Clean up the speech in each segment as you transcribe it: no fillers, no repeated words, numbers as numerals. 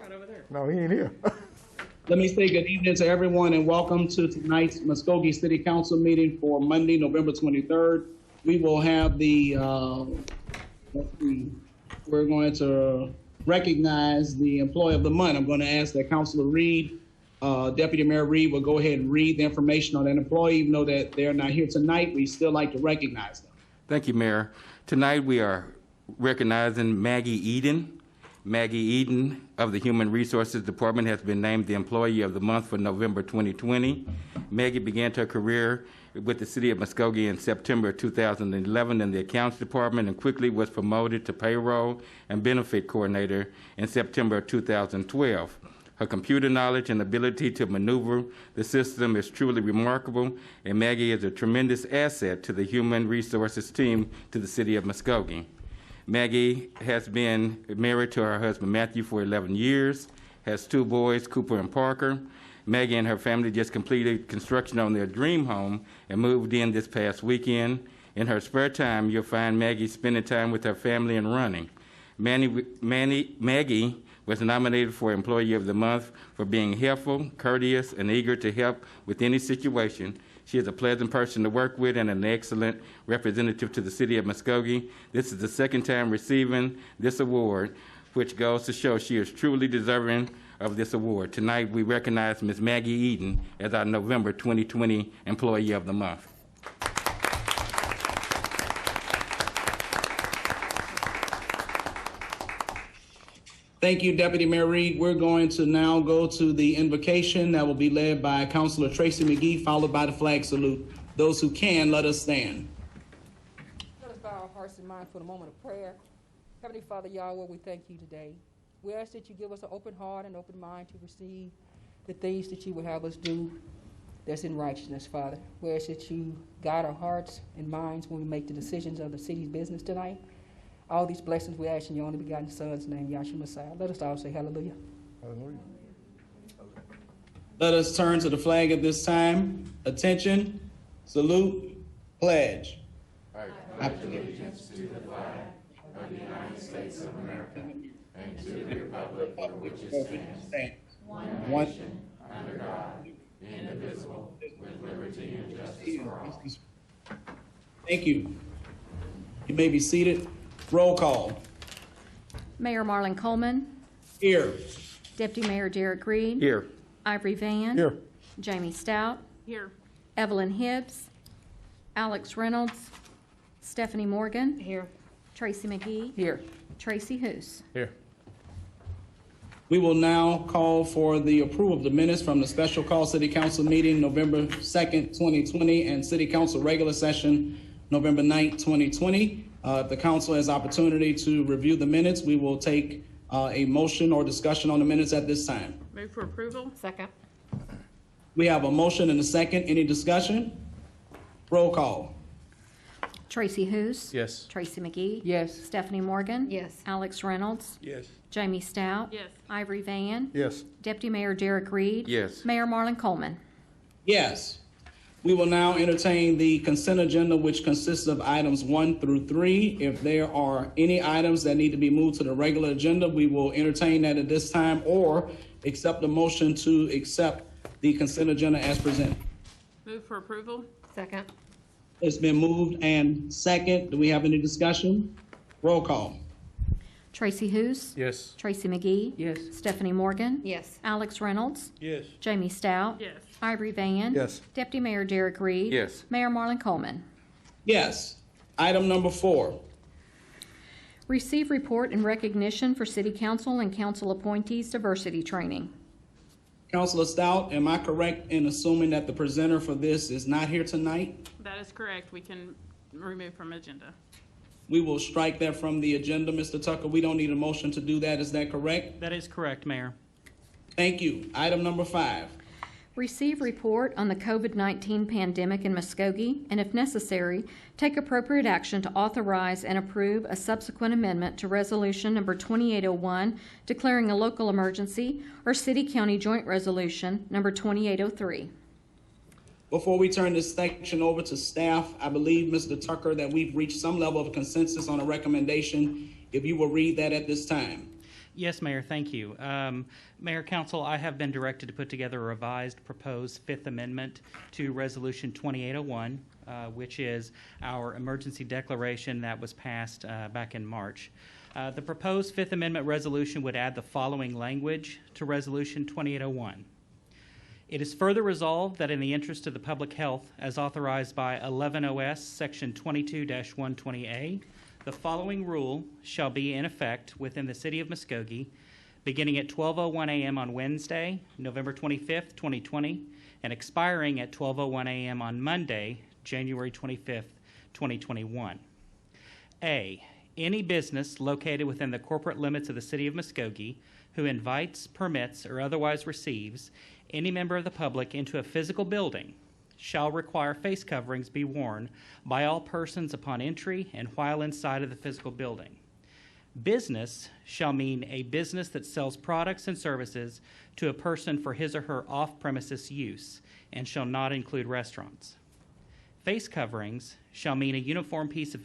right over there. No, he ain't here. Let me say good evening to everyone and welcome to tonight's Muskogee City Council meeting for Monday, November 23rd. We will have we're going to recognize the Employee of the Month. I'm going to ask that Councilor Reed, Deputy Mayor Reed, will go ahead and read the information on that employee. Even though that they're not here tonight, we still like to recognize them. Thank you, Mayor. Tonight we are recognizing Maggie Eden. Maggie Eden of the Human Resources Department has been named the Employee of the Month for November 2020. Maggie began her career with the City of Muskogee in September 2011 in the Accounts Department and quickly was promoted to Payroll and Benefit Coordinator in September 2012. Her computer knowledge and ability to maneuver the system is truly remarkable, and Maggie is a tremendous asset to the Human Resources team to the City of Muskogee. Maggie has been married to her husband Matthew for 11 years, has 2 boys, Cooper and Parker. Maggie and her family just completed construction on their dream home and moved in this past weekend. In her spare time, you'll find Maggie spending time with her family and running. Maggie was nominated for Employee of the Month for being helpful, courteous, and eager to help with any situation. She is a pleasant person to work with and an excellent representative to the City of Muskogee. This is the second time receiving this award, which goes to show she is truly deserving of this award. Tonight, we recognize Ms. Maggie Eden as our November 2020 Employee of the Month. Thank you, Deputy Mayor Reed. We're going to now go to the invocation that will be led by Councilor Tracy McGee, followed by the flag salute. Those who can, let us stand. Let us bow our hearts and minds for the moment of prayer. Heavenly Father Yahweh, we thank you today. We ask that you give us an open heart and open mind to receive the things that you will have us do that's in righteousness, Father. We ask that you guide our hearts and minds when we make the decisions of the city's business tonight. All these blessings we ask in your only begotten Son's name, Yahshua Messiah. Let us all say hallelujah. Hallelujah. Let us turn to the flag at this time. Attention, salute, pledge. I pledge allegiance to the flag of the United States of America and to the republic for which it stands, one nation, under God, indivisible, with liberty and justice for all. Thank you. You may be seated. Roll call. Mayor Marlon Coleman. Here. Deputy Mayor Derek Reed. Here. Ivory Van. Here. Jamie Stout. Here. Evelyn Hibbs. Alex Reynolds. Stephanie Morgan. Here. Tracy McGee. Here. Tracy Hoos. Here. We will now call for the approval of the minutes from the special call City Council meeting November 2nd, 2020 and City Council regular session November 9th, 2020. If the council has opportunity to review the minutes, we will take a motion or discussion on the minutes at this time. Move for approval. Second. We have a motion and a second. Any discussion? Roll call. Tracy Hoos. Yes. Tracy McGee. Yes. Stephanie Morgan. Yes. Alex Reynolds. Yes. Jamie Stout. Yes. Ivory Van. Yes. Deputy Mayor Derek Reed. Yes. Mayor Marlon Coleman. Yes. We will now entertain the consent agenda, which consists of items 1 through 3. If there are any items that need to be moved to the regular agenda, we will entertain that at this time or accept the motion to accept the consent agenda as presented. Move for approval. Second. It's been moved and second. Do we have any discussion? Roll call. Tracy Hoos. Yes. Tracy McGee. Yes. Stephanie Morgan. Yes. Alex Reynolds. Yes. Jamie Stout. Yes. Ivory Van. Yes. Deputy Mayor Derek Reed. Yes. Mayor Marlon Coleman. Yes. Item number 4. Receive report and recognition for City Council and Council appointees diversity training. Councilor Stout, am I correct in assuming that the presenter for this is not here tonight? That is correct. We can remove from agenda. We will strike that from the agenda, Mr. Tucker. We don't need a motion to do that. Is that correct? That is correct, Mayor. Thank you. Item number 5. Receive report on the COVID-19 pandemic in Muskogee, and if necessary, take appropriate action to authorize and approve a subsequent amendment to Resolution Number 2801, declaring a local emergency, or City-County Joint Resolution Number 2803. Before we turn this section over to staff, I believe, Mr. Tucker, that we've reached some level of consensus on a recommendation. If you will read that at this time. Yes, Mayor, thank you. Mayor, Council, I have been directed to put together a revised proposed Fifth Amendment to Resolution 2801, which is our emergency declaration that was passed back in March. The proposed Fifth Amendment resolution would add the following language to Resolution 2801. It is further resolved that in the interest of the public health, as authorized by 11 OS Section 22-120A, the following rule shall be in effect within the City of Muskogee beginning at 12:01 a.m. on Wednesday, November 25th, 2020, and expiring at 12:01 a.m. on Monday, January 25th, 2021. A. Any business located within the corporate limits of the City of Muskogee who invites, permits, or otherwise receives any member of the public into a physical building shall require face coverings be worn by all persons upon entry and while inside of the physical building. Business shall mean a business that sells products and services to a person for his or her off-premises use and shall not include restaurants. Face coverings shall mean a uniform piece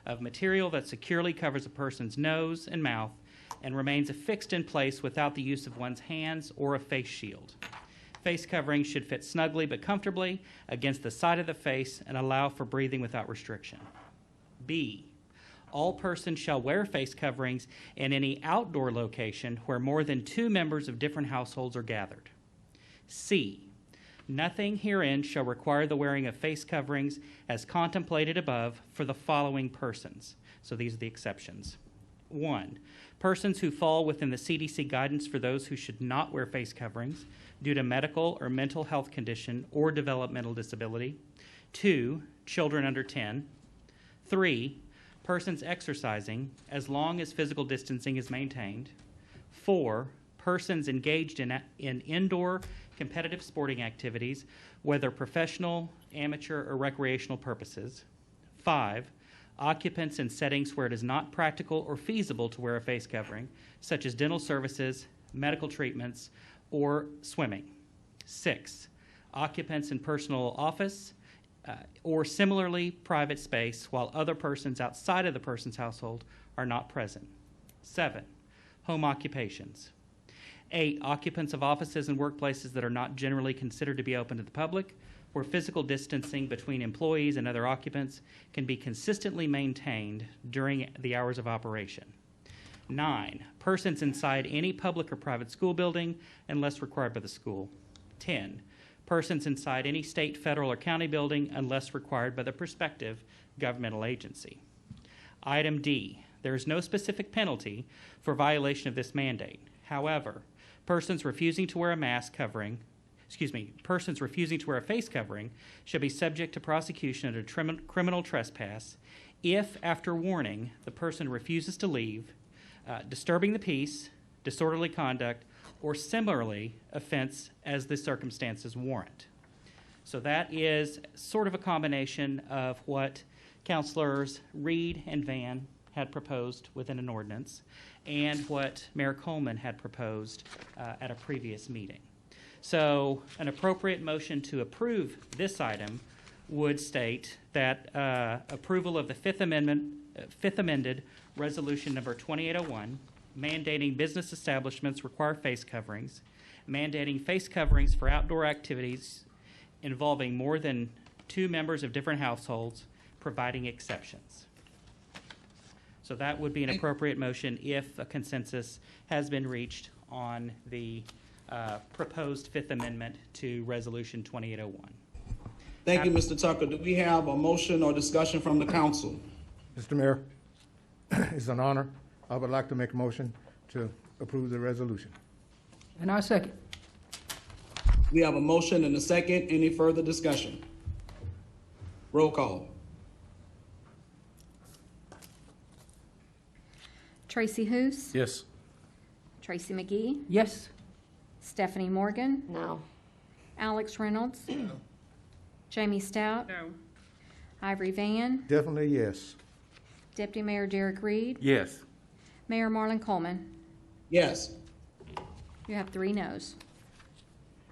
of material that securely covers a person's nose and mouth and remains affixed in place without the use of one's hands or a face shield. Face coverings should fit snugly but comfortably against the side of the face and allow for breathing without restriction. B. All persons shall wear face coverings in any outdoor location where more than 2 members of different households are gathered. C. Nothing herein shall require the wearing of face coverings as contemplated above for the following persons. So these are the exceptions. 1. Persons who fall within the CDC guidance for those who should not wear face coverings due to medical or mental health condition or developmental disability. 2. Children under 10. 3. Persons exercising as long as physical distancing is maintained. 4. Persons engaged in indoor competitive sporting activities, whether professional, amateur, or recreational purposes. 5. Occupants in settings where it is not practical or feasible to wear a face covering, such as dental services, medical treatments, or swimming. 6. Occupants in personal office or similarly private space while other persons outside of the person's household are not present. 7. Home occupations. 8. Occupants of offices and workplaces that are not generally considered to be open to the public, where physical distancing between employees and other occupants can be consistently maintained during the hours of operation. 9. Persons inside any public or private school building unless required by the school. 10. Persons inside any state, federal, or county building unless required by the prospective governmental agency. Item D. There is no specific penalty for violation of this mandate. However, persons refusing to wear a face covering shall be subject to prosecution under criminal trespass if, after warning, the person refuses to leave, disturbing the peace, disorderly conduct, or similarly offense as the circumstances warrant. So that is sort of a combination of what Councilors Reed and Van had proposed within an ordinance and what Mayor Coleman had proposed at a previous meeting. So an appropriate motion to approve this item would state that approval of the Fifth Amended Resolution Number 2801, mandating business establishments require face coverings, mandating face coverings for outdoor activities involving more than 2 members of different households, providing exceptions. So that would be an appropriate motion if a consensus has been reached on the proposed Fifth Amendment to Resolution 2801. Thank you, Mr. Tucker. Do we have a motion or discussion from the council? Mr. Mayor, it's an honor. I would like to make a motion to approve the resolution. And I second. We have a motion and a second. Any further discussion? Roll call. Tracy Hoos, Yes. Tracy McGee, Yes. Stephanie Morgan, No. Alex Reynolds, Jamie Stout, No. Ivory Van, Definitely yes. Deputy Mayor Derek Reed, Yes. Mayor Marlon Coleman. Yes. You have 3 noes.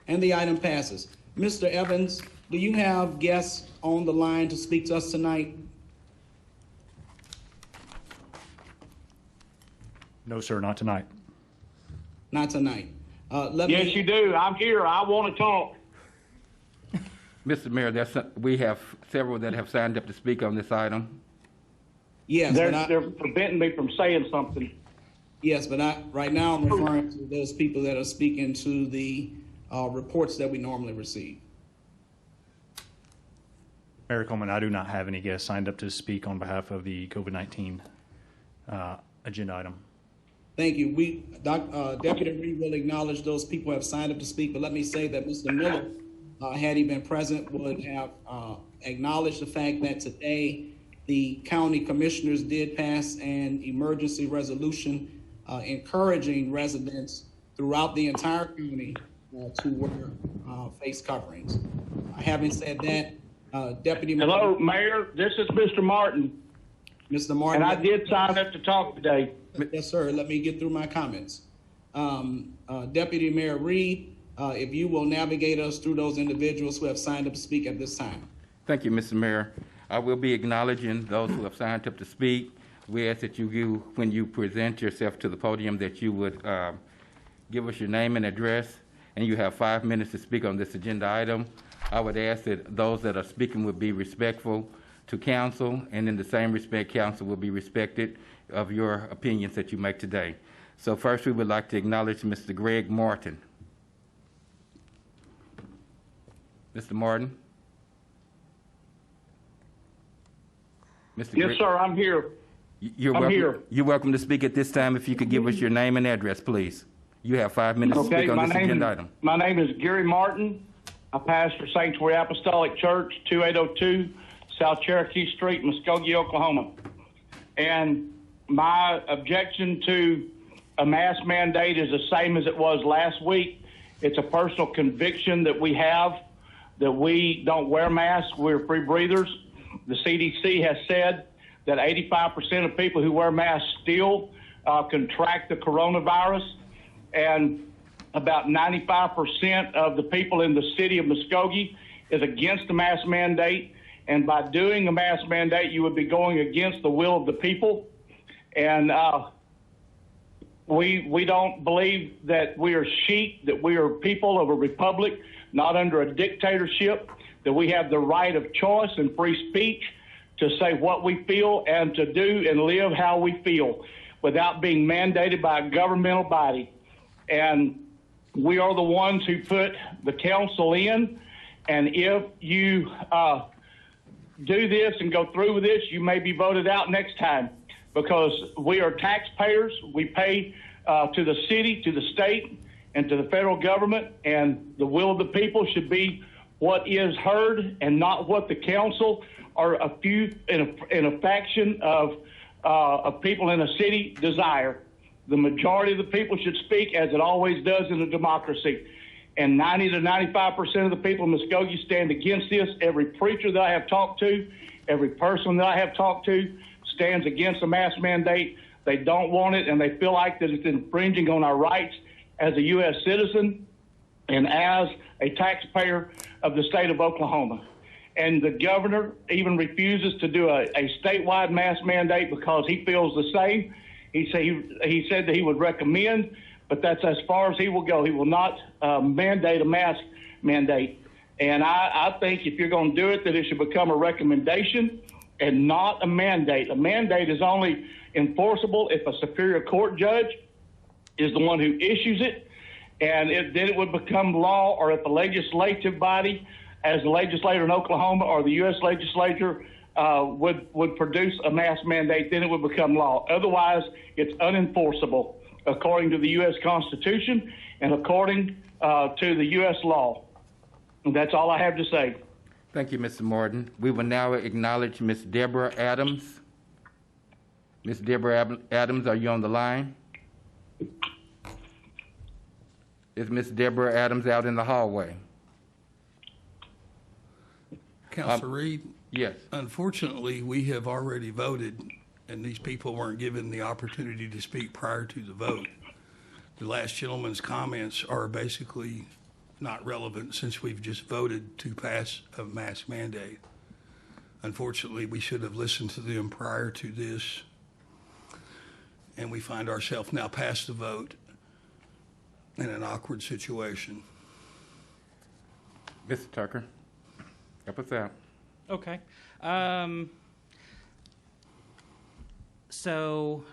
And the item passes. Mr. Evans, do you have guests on the line to speak to us tonight? No, sir, not tonight. Not tonight. Yes, you do. I'm here. I want to talk. Mr. Mayor, we have several that have signed up to speak on this item. Yes, They're preventing me from saying something. yes, but right now I'm referring to those people that are speaking to the reports that we normally receive. Mayor Coleman, I do not have any guests signed up to speak on behalf of the COVID-19 agenda item. Thank you. Deputy Reed will acknowledge those people who have signed up to speak, but let me say that Mr. Miller, had he been present, would have acknowledged the fact that today the county commissioners did pass an emergency resolution encouraging residents throughout the entire county to wear face coverings. Having said that, Deputy Hello, Mayor. This is Mr. Martin. Mr. Martin. And I did sign up to talk today. Yes, sir. Let me get through my comments. Deputy Mayor Reed, if you will navigate us through those individuals who have signed up to speak at this time. Thank you, Mr. Mayor. I will be acknowledging those who have signed up to speak. We ask that you, when you present yourself to the podium, that you would give us your name and address, and you have 5 minutes to speak on this agenda item. I would ask that those that are speaking would be respectful to council, and in the same respect, council will be respected of your opinions that you make today. So first, we would like to acknowledge Mr. Greg Martin. Mr. Martin? Yes, sir, I'm here. You're welcome to speak at this time. If you could give us your name and address, please. You have 5 minutes to speak on this agenda item. My name is Gary Martin. I pastor Sanctuary Apostolic Church, 2802 South Cherokee Street, Muskogee, Oklahoma. And my objection to a mask mandate is the same as it was last week. It's a personal conviction that we have that we don't wear masks. We're free breathers. The CDC has said that 85% of people who wear masks still contract the coronavirus, and about 95% of the people in the city of Muskogee is against the mask mandate. And by doing a mask mandate, you would be going against the will of the people. And we don't believe that we are sheep, that we are people of a republic, not under a dictatorship, that we have the right of choice and free speech to say what we feel and to do and live how we feel without being mandated by a governmental body. And we are the ones who put the council in. And if you do this and go through with this, you may be voted out next time, because we are taxpayers. We pay to the city, to the state, and to the federal government, and the will of the people should be what is heard and not what the council or a few in a faction of people in a city desire. The majority of the people should speak, as it always does in a democracy. And 90 to 95% of the people in Muskogee stand against this. Every preacher that I have talked to, every person that I have talked to stands against the mask mandate. They don't want it, and they feel like that it's infringing on our rights as a U.S. citizen and as a taxpayer of the state of Oklahoma. And the governor even refuses to do a statewide mask mandate because he feels the same. He said that he would recommend, but that's as far as he will go. He will not mandate a mask mandate. And I think if you're going to do it, that it should become a recommendation and not a mandate. A mandate is only enforceable if a superior court judge is the one who issues it, and then it would become law, or if the legislative body, as the legislator in Oklahoma or the U.S. legislature would produce a mask mandate, then it would become law. Otherwise, it's unenforceable according to the U.S. Constitution and according to the U.S. law. And that's all I have to say. Thank you, Mr. Martin. We will now acknowledge Ms. Deborah Adams. Ms. Deborah Adams, are you on the line? Is Ms. Deborah Adams out in the hallway? Councilor Reed? Yes. Unfortunately, we have already voted, and these people weren't given the opportunity to speak prior to the vote. The last gentleman's comments are basically not relevant since we've just voted to pass a mask mandate. Unfortunately, we should have listened to them prior to this, and we find ourselves now past the vote. in an awkward situation. Mr. Tucker, help us out. Okay. So,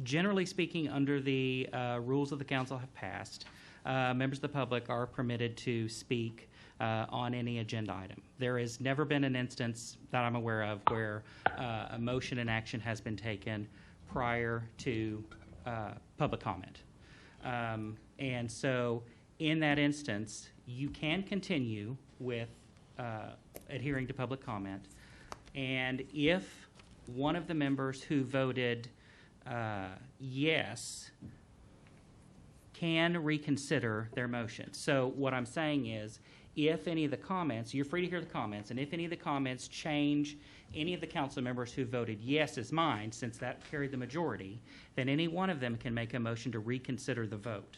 generally speaking, under the rules of the council have passed, members of the public are permitted to speak on any agenda item. There has never been an instance that I'm aware of where a motion and action has been taken prior to public comment. And so, in that instance, you can continue with adhering to public comment. And if one of the members who voted yes can reconsider their motion. So what I'm saying is, if any of the comments, you're free to hear the comments, and if any of the comments change any of the council members who voted yes as mine, since that carried the majority, then any one of them can make a motion to reconsider the vote.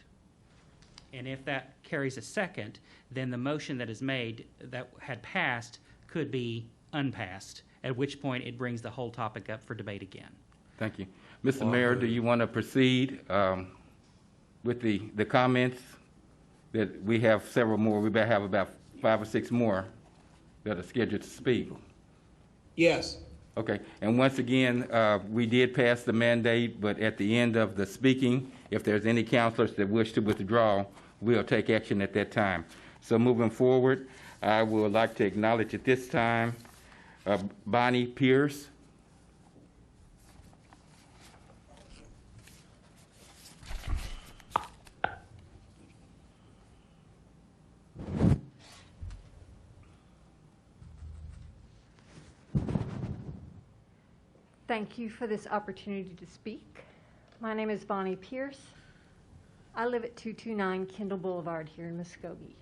And if that carries a second, then the motion that is made that had passed could be unpassed, at which point it brings the whole topic up for debate again. Thank you. Mr. Mayor, do you want to proceed with the comments? That we have several more. We better have about 5 or 6 more that are scheduled to speak. Yes. Okay. And once again, we did pass the mandate, but at the end of the speaking, if there's any councilors that wish to withdraw, we'll take action at that time. So moving forward, I would like to acknowledge at this time Bonnie Pierce. Thank you for this opportunity to speak. My name is Bonnie Pierce. I live at 229 Kendall Boulevard here in Muskogee.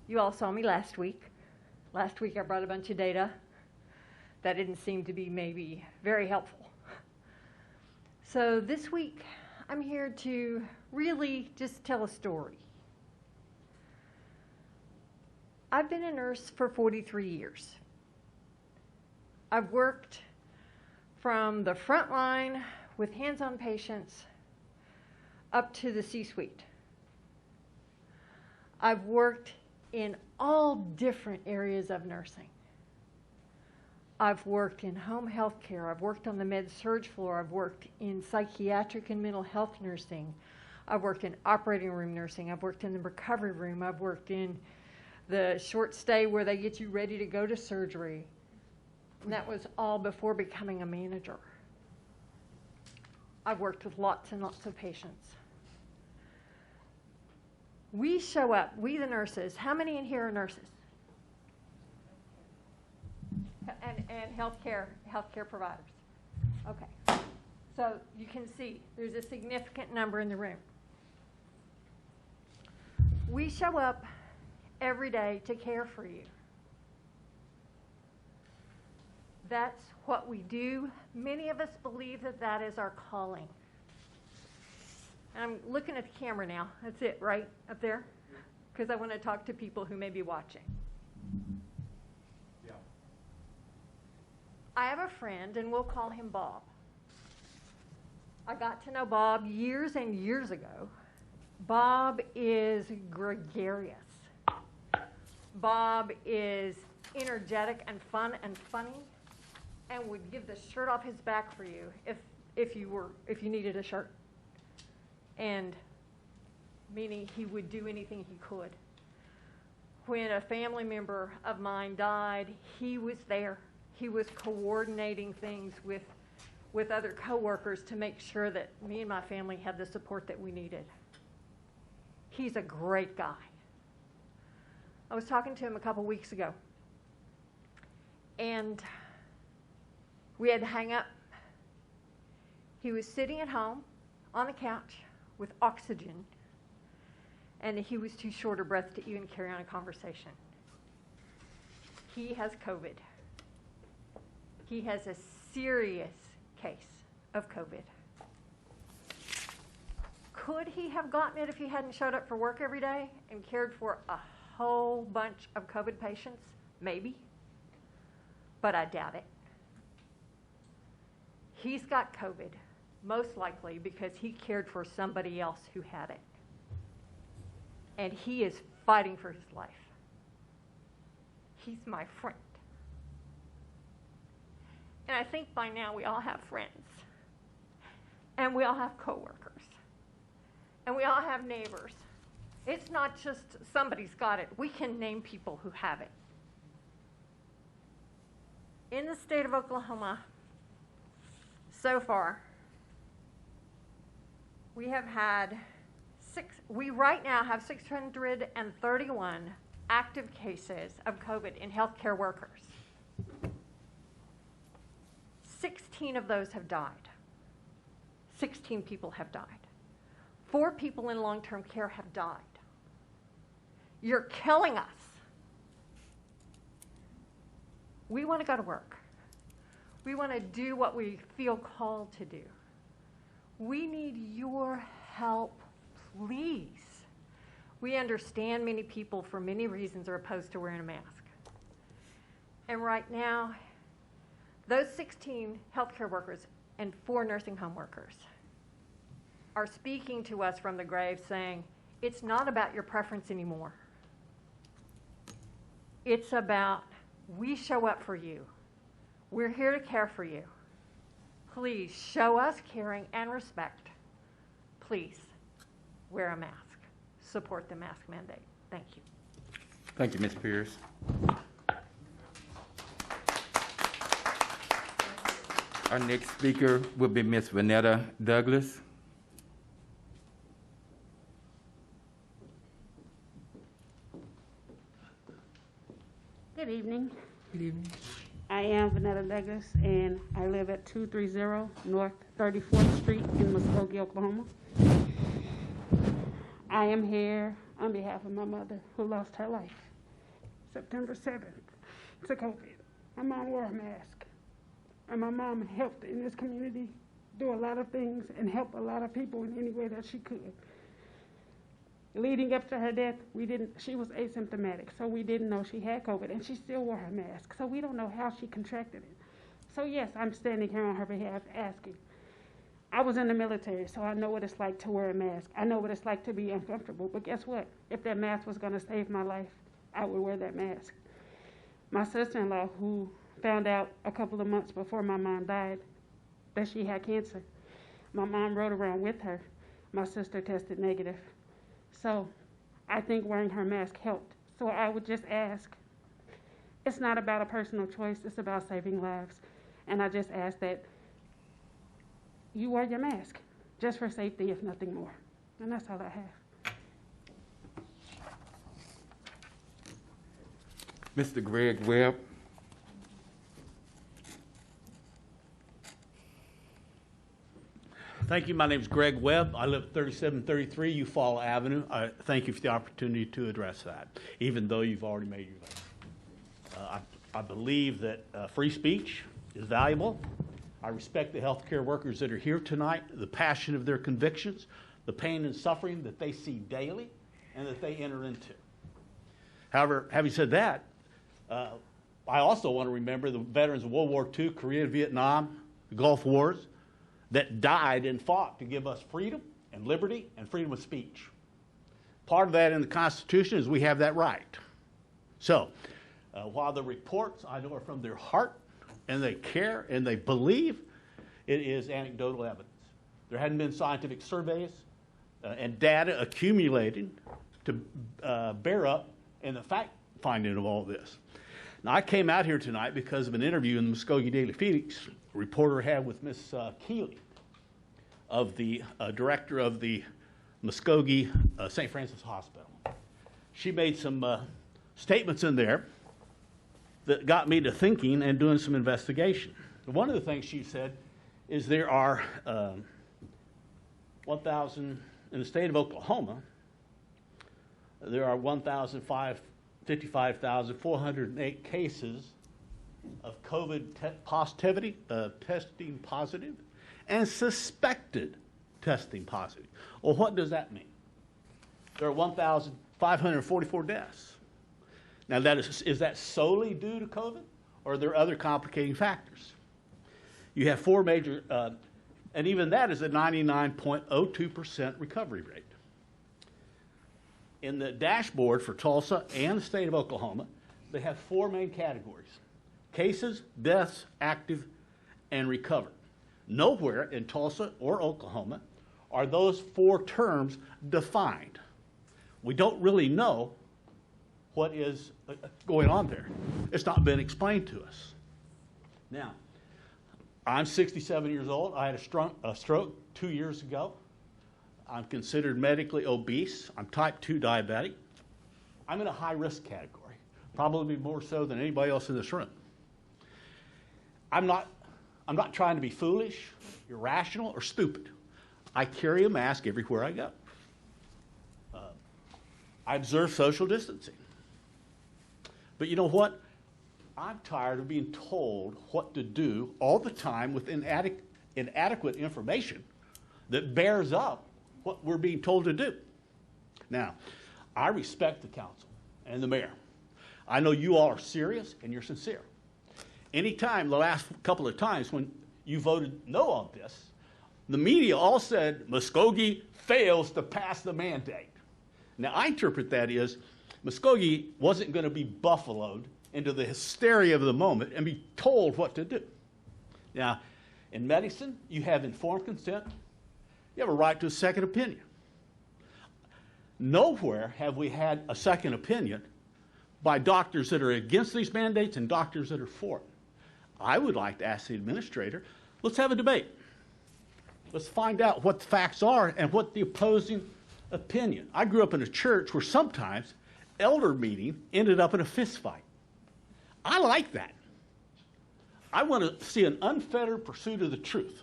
You all saw me last week. Last week I brought a bunch of data that didn't seem to be maybe very helpful. So this week I'm here to really just tell a story. I've been a nurse for 43 years. I've worked from the front line with hands-on patients up to the C-suite. I've worked in all different areas of nursing. I've worked in home health care. I've worked on the med-surg floor. I've worked in psychiatric and mental health nursing. I've worked in operating room nursing. I've worked in the recovery room. I've worked in the short stay where they get you ready to go to surgery. And that was all before becoming a manager. I've worked with lots and lots of patients. We show up, we the nurses. How many in here are nurses? And healthcare providers. Okay. So you can see there's a significant number in the room. We show up every day to care for you. That's what we do. Many of us believe that that is our calling. And I'm looking at the camera now. That's it, right? Up there? Because I want to talk to people who may be watching. Yeah. I have a friend, and we'll call him Bob. I got to know Bob years and years ago. Bob is gregarious. Bob is energetic and fun and funny, and would give the shirt off his back for you if you needed a shirt. And meaning he would do anything he could. When a family member of mine died, he was there. He was coordinating things with other coworkers to make sure that me and my family had the support that we needed. He's a great guy. I was talking to him a couple weeks ago, and we had to hang up. He was sitting at home on the couch with oxygen, and he was too short of breath to even carry on a conversation. He has COVID. He has a serious case of COVID. Could he have gotten it if he hadn't showed up for work every day and cared for a whole bunch of COVID patients? Maybe, but I doubt it. He's got COVID. most likely because he cared for somebody else who had it. And he is fighting for his life. He's my friend. And I think by now we all have friends. And we all have coworkers. And we all have neighbors. It's not just somebody's got it. We can name people who have it. In the state of Oklahoma, so far, we right now have 631 active cases of COVID in healthcare workers. 16 of those have died. 16 people have died. 4 people in long-term care have died. You're killing us. We want to go to work. We want to do what we feel called to do. We need your help, please. We understand many people, for many reasons, are opposed to wearing a mask. And right now, those 16 healthcare workers and 4 nursing home workers are speaking to us from the grave saying, it's not about your preference anymore. It's about, we show up for you. We're here to care for you. Please show us caring and respect. Please wear a mask. Support the mask mandate. Thank you. Thank you, Ms. Pierce. Our next speaker will be Ms. Vanetta Douglas. Good evening. Good evening. I am Vanetta Douglas, and I live at 230 North 34th Street in Muskogee, Oklahoma. I am here on behalf of my mother, who lost her life September 7th to COVID. My mom wore a mask, and my mom helped in this community do a lot of things and help a lot of people in any way that she could. Leading up to her death, she was asymptomatic, so we didn't know she had COVID, and she still wore her mask, so we don't know how she contracted it. So yes, I'm standing here on her behalf asking. I was in the military, so I know what it's like to wear a mask. I know what it's like to be uncomfortable, but guess what? If that mask was gonna save my life, I would wear that mask. My sister-in-law, who found out a couple of months before my mom died that she had cancer, my mom rode around with her. My sister tested negative. So I think wearing her mask helped. So I would just ask, it's not about a personal choice, it's about saving lives. And I just ask that you wear your mask, just for safety, if nothing more. And that's all I have. Mr. Greg Webb. Thank you. My name is Greg Webb. I live at 3733 Eufaula Avenue. I thank you for the opportunity to address that, even though you've already made your vote. I believe that free speech is valuable. I respect the healthcare workers that are here tonight, the passion of their convictions, the pain and suffering that they see daily and that they enter into. However, having said that, I also want to remember the veterans of World War II, Korea, Vietnam, the Gulf Wars, that died and fought to give us freedom and liberty and freedom of speech. Part of that in the Constitution is we have that right. So, while the reports I know are from their heart and they care and they believe, it is anecdotal evidence. There hadn't been scientific surveys and data accumulated to bear up in the fact-finding of all this. Now, I came out here tonight because of an interview in the Muskogee Daily Phoenix a reporter had with Miss Keeley, of the director of the Muskogee St. Francis Hospital. She made some statements in there that got me to thinking and doing some investigation. One of the things she said is there are 1,000, in the state of Oklahoma, there are 55,408 cases of COVID positivity, testing positive, and suspected testing positive. Well, what does that mean? There are 1,544 deaths. Now, is that solely due to COVID, or are there other complicating factors? You have 4 major And even that is a 99.02% recovery rate. In the dashboard for Tulsa and the state of Oklahoma, they have 4 main categories: cases, deaths, active, and recovered. Nowhere in Tulsa or Oklahoma are those 4 terms defined. We don't really know what is going on there. It's not been explained to us. Now, I'm 67 years old. I had a stroke 2 years ago. I'm considered medically obese. I'm type 2 diabetic. I'm in a high-risk category, probably more so than anybody else in this room. I'm not trying to be foolish, irrational, or stupid. I carry a mask everywhere I go. I observe social distancing. But you know what? I'm tired of being told what to do all the time with inadequate information that bears up what we're being told to do. Now, I respect the council and the mayor. I know you all are serious and you're sincere. Anytime, the last couple of times when you voted no on this, the media all said Muskogee fails to pass the mandate. Now, I interpret that as Muskogee wasn't going to be buffaloed into the hysteria of the moment and be told what to do. Now, in medicine, you have informed consent. You have a right to a second opinion. Nowhere have we had a second opinion by doctors that are against these mandates and doctors that are for it. I would like to ask the administrator, let's have a debate. Let's find out what the facts are and what the opposing opinion. I grew up in a church where sometimes elder meeting ended up in a fist fight. I like that. I want to see an unfettered pursuit of the truth.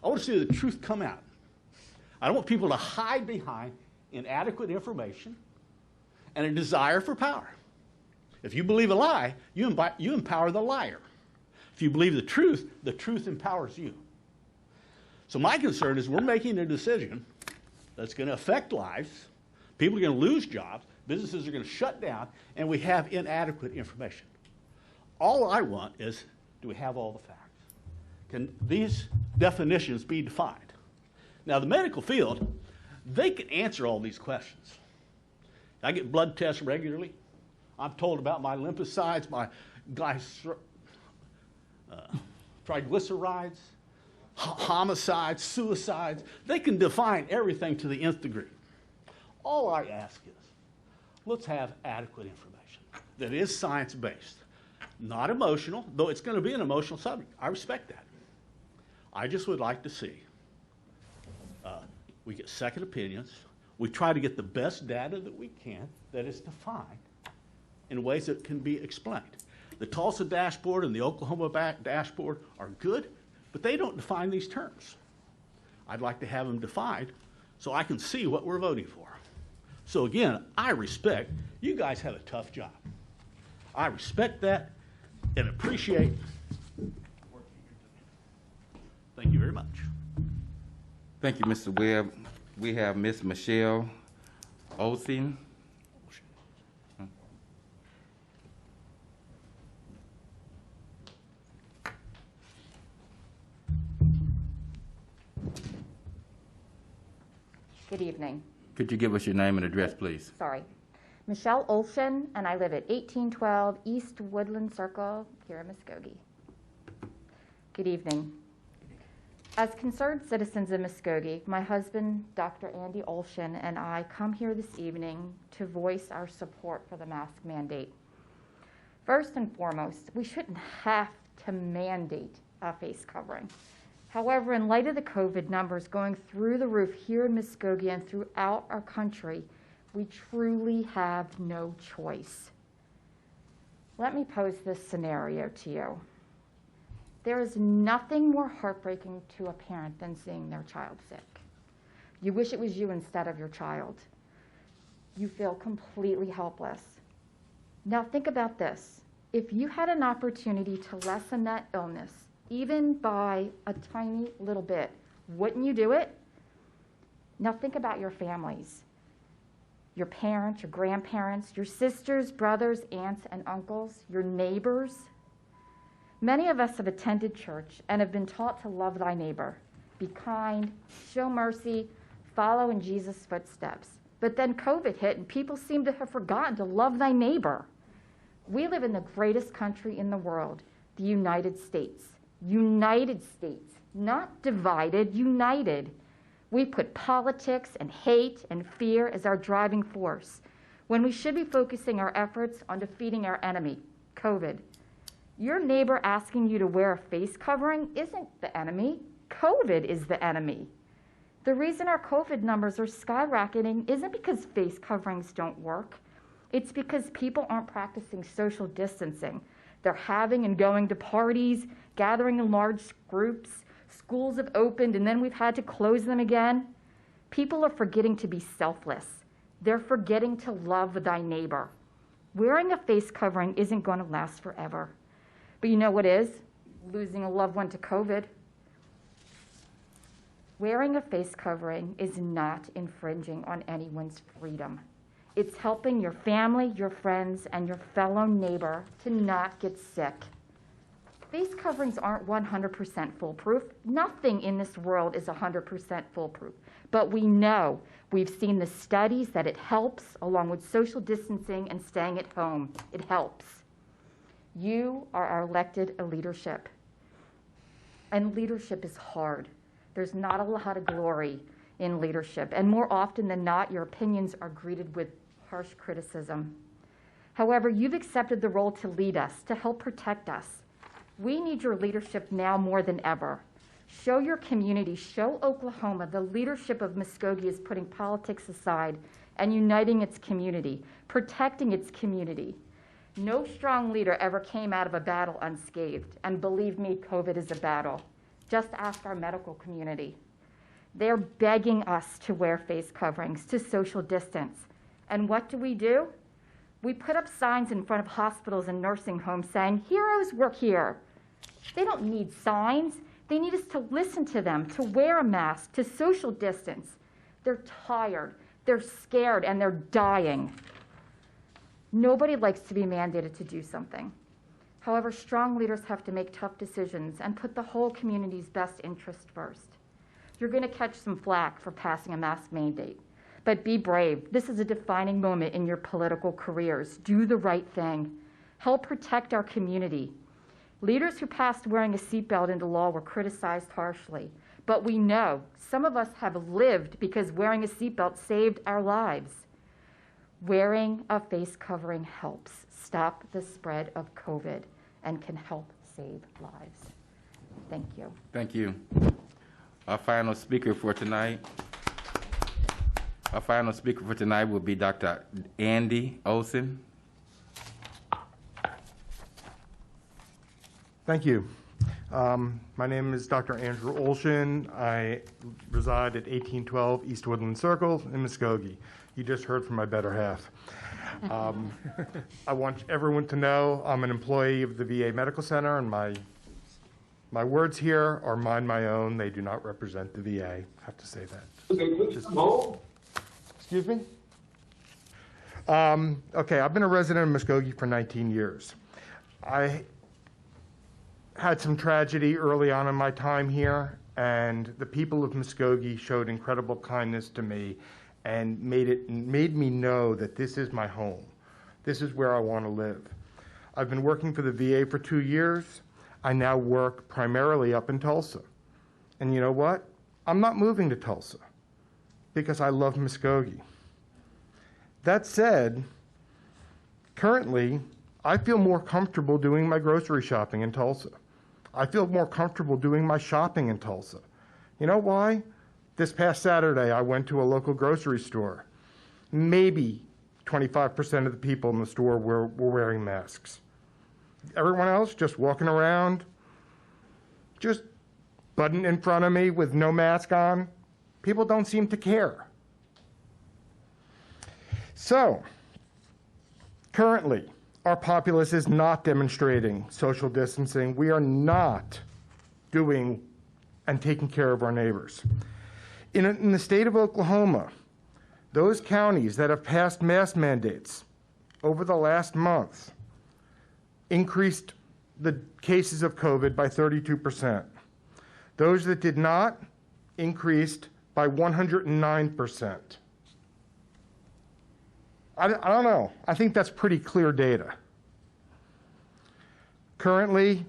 I want to see the truth come out. I don't want people to hide behind inadequate information and a desire for power. If you believe a lie, you empower the liar. If you believe the truth empowers you. So my concern is we're making a decision that's going to affect lives. People are going to lose jobs. Businesses are going to shut down, and we have inadequate information. All I want is, do we have all the facts? Can these definitions be defined? Now, the medical field, they can answer all these questions. I get blood tests regularly. I'm told about my lymphocytes, my triglycerides, homicides, suicides. They can define everything to the nth degree. All I ask is, let's have adequate information that is science-based, not emotional, though it's going to be an emotional subject. I respect that. I just would like to see we get second opinions. We try to get the best data that we can that is defined in ways that can be explained. The Tulsa dashboard and the Oklahoma dashboard are good, but they don't define these terms. I'd like to have them defined so I can see what we're voting for. So again, I respect, you guys have a tough job. I respect that and appreciate working here today. Thank you very much. Thank you, Mr. Webb. We have Ms. Michelle Olsen. Good evening. Could you give us your name and address, please? Sorry. Michelle Olsen, and I live at 1812 East Woodland Circle here in Muskogee. Good evening. As concerned citizens of Muskogee, my husband, Dr. Andy Olsen, and I come here this evening to voice our support for the mask mandate. First and foremost, we shouldn't have to mandate a face covering. However, in light of the COVID numbers going through the roof here in Muskogee and throughout our country, we truly have no choice. Let me pose this scenario to you. There is nothing more heartbreaking to a parent than seeing their child sick. You wish it was you instead of your child. You feel completely helpless. Now think about this. If you had an opportunity to lessen that illness, even by a tiny little bit, wouldn't you do it? Now think about your families, your parents, your grandparents, your sisters, brothers, aunts, and uncles, your neighbors. Many of us have attended church and have been taught to love thy neighbor. be kind, show mercy, follow in Jesus' footsteps. But then COVID hit and people seem to have forgotten to love thy neighbor. We live in the greatest country in the world, the United States. United States, not divided, united. We put politics and hate and fear as our driving force when we should be focusing our efforts on defeating our enemy, COVID. Your neighbor asking you to wear a face covering isn't the enemy. COVID is the enemy. The reason our COVID numbers are skyrocketing isn't because face coverings don't work. It's because people aren't practicing social distancing. They're having and going to parties, gathering in large groups. Schools have opened and then we've had to close them again. People are forgetting to be selfless. They're forgetting to love thy neighbor. Wearing a face covering isn't going to last forever. But you know what is? Losing a loved one to COVID. Wearing a face covering is not infringing on anyone's freedom. It's helping your family, your friends, and your fellow neighbor to not get sick. Face coverings aren't 100% foolproof. Nothing in this world is 100% foolproof. But we know, we've seen the studies that it helps, along with social distancing and staying at home. It helps. You are our elected leadership. And leadership is hard. There's not a lot of glory in leadership. And more often than not, your opinions are greeted with harsh criticism. However, you've accepted the role to lead us, to help protect us. We need your leadership now more than ever. Show your community, show Oklahoma the leadership of Muskogee is putting politics aside and uniting its community, protecting its community. No strong leader ever came out of a battle unscathed, and believe me, COVID is a battle. Just ask our medical community. They're begging us to wear face coverings, to social distance. And what do? We put up signs in front of hospitals and nursing homes saying, heroes work here. They don't need signs. They need us to listen to them, to wear a mask, to social distance. They're tired, they're scared, and they're dying. Nobody likes to be mandated to do something. However, strong leaders have to make tough decisions and put the whole community's best interest first. You're going to catch some flack for passing a mask mandate, but be brave. This is a defining moment in your political careers. Do the right thing. Help protect our community. Leaders who passed wearing a seatbelt into law were criticized harshly, but we know some of us have lived because wearing a seatbelt saved our lives. Wearing a face covering helps stop the spread of COVID and can help save lives. Thank you. Thank you. Our final speaker for tonight will be Dr. Andy Olson. Thank you. My name is Dr. Andrew Olshan. I reside at 1812 East Woodland Circle in Muskogee. You just heard from my better half. I want everyone to know I'm an employee of the VA Medical Center, and my words here are mine, my own. They do not represent the VA. I have to say that. Excuse me? Okay, I've been a resident of Muskogee for 19 years. I had some tragedy early on in my time here, and the people of Muskogee showed incredible kindness to me and made me know that this is my home. This is where I want to live. I've been working for the VA for 2 years. I now work primarily up in Tulsa. And you know what? I'm not moving to Tulsa because I love Muskogee. That said, currently, I feel more comfortable doing my grocery shopping in Tulsa. I feel more comfortable doing my shopping in Tulsa. You know why? This past Saturday, I went to a local grocery store. Maybe 25% of the people in the store were wearing masks. Everyone else just walking around, just butting in front of me with no mask on. People don't seem to care. So, currently, our populace is not demonstrating social distancing. We are not doing and taking care of our neighbors. In the state of Oklahoma, those counties that have passed mask mandates over the last month increased the cases of COVID by 32%. Those that did not increased by 109%. I don't know. I think that's pretty clear data. Currently,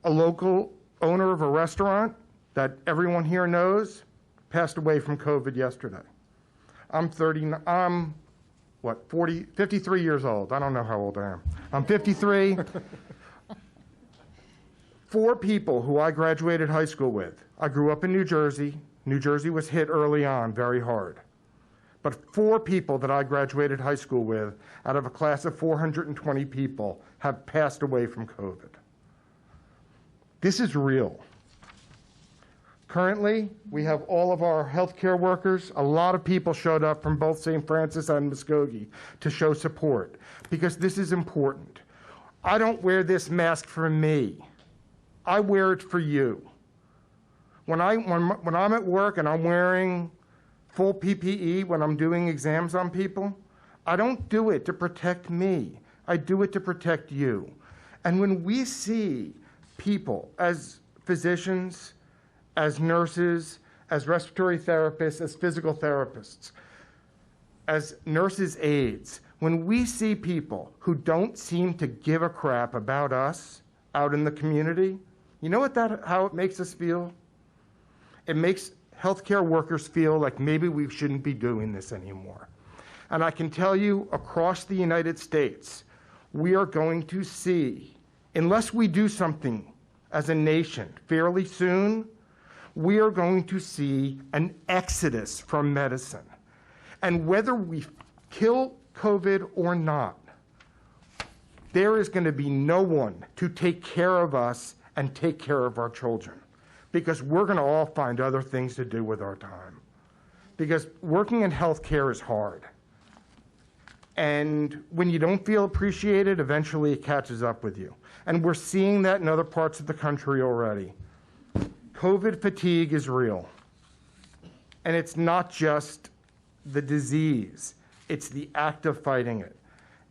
a local owner of a restaurant that everyone here knows passed away from COVID yesterday. I'm 53 years old. I don't know how old I am. I'm 53. 4 people who I graduated high school with. I grew up in New Jersey. New Jersey was hit early on very hard. But 4 people that I graduated high school with out of a class of 420 people have passed away from COVID. This is real. Currently, we have all of our healthcare workers. A lot of people showed up from both St. Francis and Muskogee to show support because this is important. I don't wear this mask for me. I wear it for you. When I'm at work and I'm wearing full PPE when I'm doing exams on people, I don't do it to protect me. I do it to protect you. And when we see people as physicians, as nurses, as respiratory therapists, as physical therapists, as nurses' aides, when we see people who don't seem to give a crap about us out in the community, you know how it makes us feel? It makes healthcare workers feel like maybe we shouldn't be doing this anymore. And I can tell you, across the United States, we are going to see, unless we do something as a nation fairly soon, we are going to see an exodus from medicine. And whether we kill COVID or not, there is going to be no one to take care of us and take care of our children, because we're going to all find other things to do with our time. Because working in healthcare is hard. And when you don't feel appreciated, eventually it catches up with you. And we're seeing that in other parts of the country already. COVID fatigue is real. And it's not just the disease, it's the act of fighting it.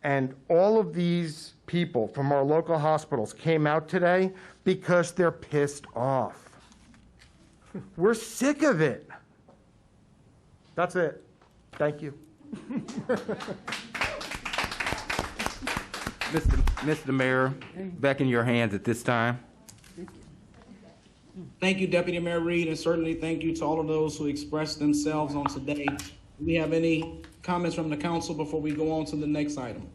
And all of these people from our local hospitals came out today because they're pissed off. We're sick of it. That's it. Thank you. Mr. Mayor, back in your hands at this time. Thank you, Deputy Mayor Reed, and certainly thank you to all of those who expressed themselves on today. Do we have any comments from the council before we go on to the next item?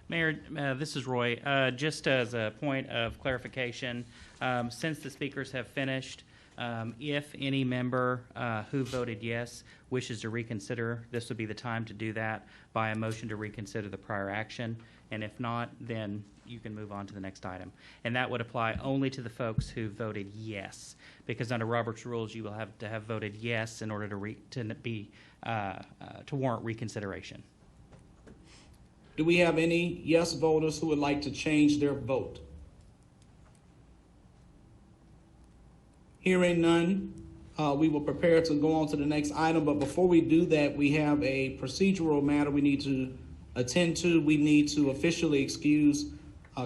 Mayor, this is Roy. Just as a point of clarification, since the speakers have finished, if any member who voted yes wishes to reconsider, this would be the time to do that by a motion to reconsider the prior action. And if not, then you can move on to the next item. And that would apply only to the folks who voted yes, because under Robert's rules, you will have to have voted yes in order to warrant reconsideration. Do we have any yes voters who would like to change their vote? Hearing none, we will prepare to go on to the next item. But before we do that, we have a procedural matter we need to attend to. We need to officially excuse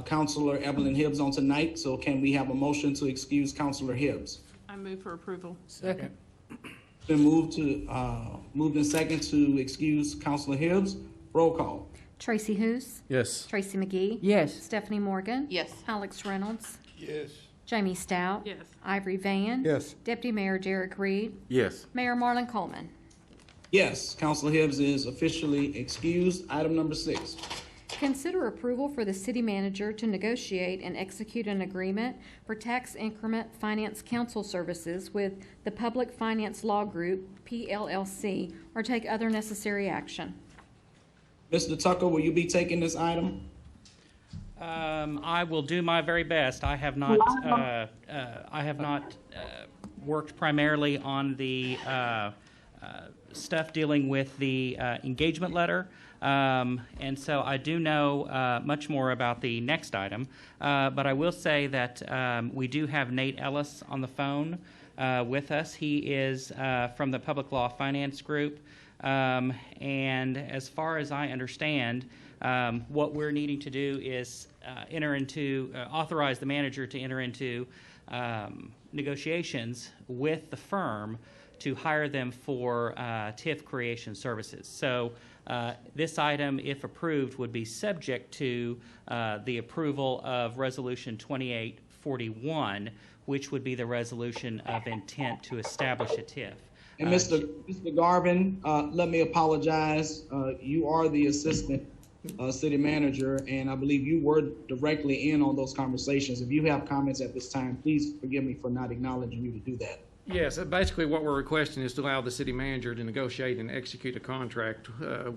Councilor Evelyn Hibbs on tonight. So can we have a motion to excuse Councilor Hibbs? I move for approval. Second. It's been moved in second to excuse Councilor Hibbs. Roll call. Tracy Hoos. Yes. Tracy McGee. Yes. Stephanie Morgan. Yes. Alex Reynolds. Yes. Jamie Stout. Yes. Ivory Van. Yes. Deputy Mayor Derek Reed. Yes. Mayor Marlon Coleman. Yes, Councilor Hibbs is officially excused. Item number 6. Consider approval for the city manager to negotiate and execute an agreement for tax increment finance counsel services with the Public Finance Law Group, PLLC, or take other necessary action. Mr. Tucker, will you be taking this item? I will do my very best. I have not worked primarily on the stuff dealing with the engagement letter, and so I do know much more about the next item. But I will say that we do have Nate Ellis on the phone with us. He is from the Public Law Finance Group, and as far as I understand, What we're needing to do is authorize the manager to enter into negotiations with the firm to hire them for TIF creation services. So this item, if approved, would be subject to the approval of Resolution 2841, which would be the resolution of intent to establish a TIF. And Mr. Garvin, let me apologize. You are the assistant city manager, and I believe you were directly in on those conversations. If you have comments at this time, please forgive me for not acknowledging you to do that. Yes, basically what we're requesting is to allow the city manager to negotiate and execute a contract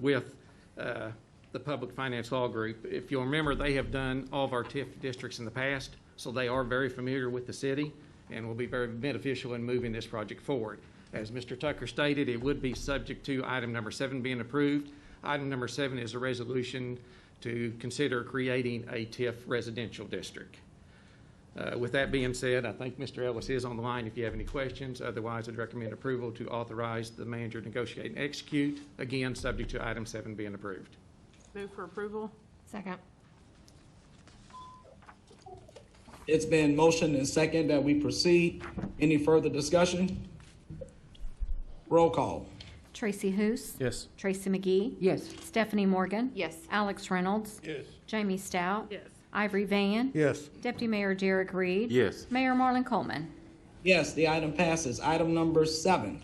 with the Public Finance Law Group. If you'll remember, they have done all of our TIF districts in the past, so they are very familiar with the city and will be very beneficial in moving this project forward. As Mr. Tucker stated, it would be subject to item number 7 being approved. Item number 7 is a resolution to consider creating a TIF residential district. With that being said, I think Mr. Ellis is on the line if you have any questions. Otherwise, I'd recommend approval to authorize the manager to negotiate and execute, again, subject to item 7 being approved. Move for approval. Second. It's been motioned and second that we proceed. Any further discussion? Roll call. Tracy Hoos. Yes. Tracy McGee. Yes. Stephanie Morgan. Yes. Alex Reynolds. Yes. Jamie Stout. Yes. Ivory Van. Yes. Deputy Mayor Derek Reed. Yes. Mayor Marlon Coleman. Yes, the item passes. Item number 7.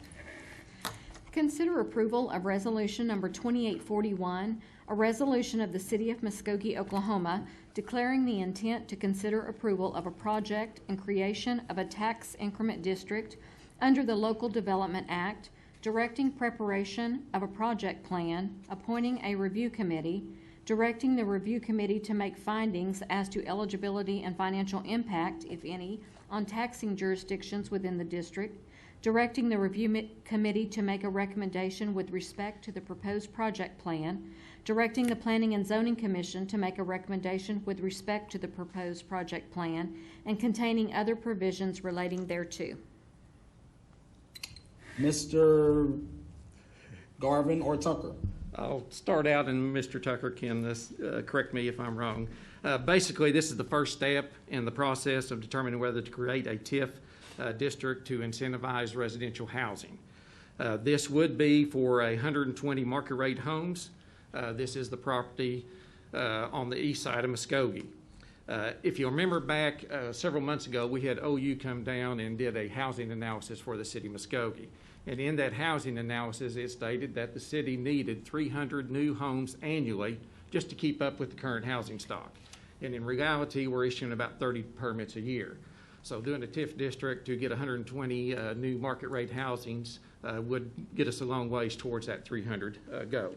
Consider approval of resolution number 2841, a resolution of the City of Muskogee, Oklahoma, declaring the intent to consider approval of a project and creation of a tax increment district under the Local Development Act, directing preparation of a project plan, appointing a review committee, directing the review committee to make findings as to eligibility and financial impact, if any, on taxing jurisdictions within the district, directing the review committee to make a recommendation with respect to the proposed project plan, directing the Planning and Zoning Commission to make a recommendation with respect to the proposed project plan, and containing other provisions relating thereto. Mr. Garvin or Tucker? I'll start out, and Mr. Tucker can correct me if I'm wrong. Basically, this is the first step in the process of determining whether to create a TIF district to incentivize residential housing. This would be for 120 market rate homes. This is the property on the east side of Muskogee. If you remember back several months ago, we had OU come down and did a housing analysis for the city of Muskogee. And in that housing analysis, it stated that the city needed 300 new homes annually just to keep up with the current housing stock. And in reality, we're issuing about 30 permits a year. So doing a TIF district to get 120 new market rate housings would get us a long ways towards that 300 goal.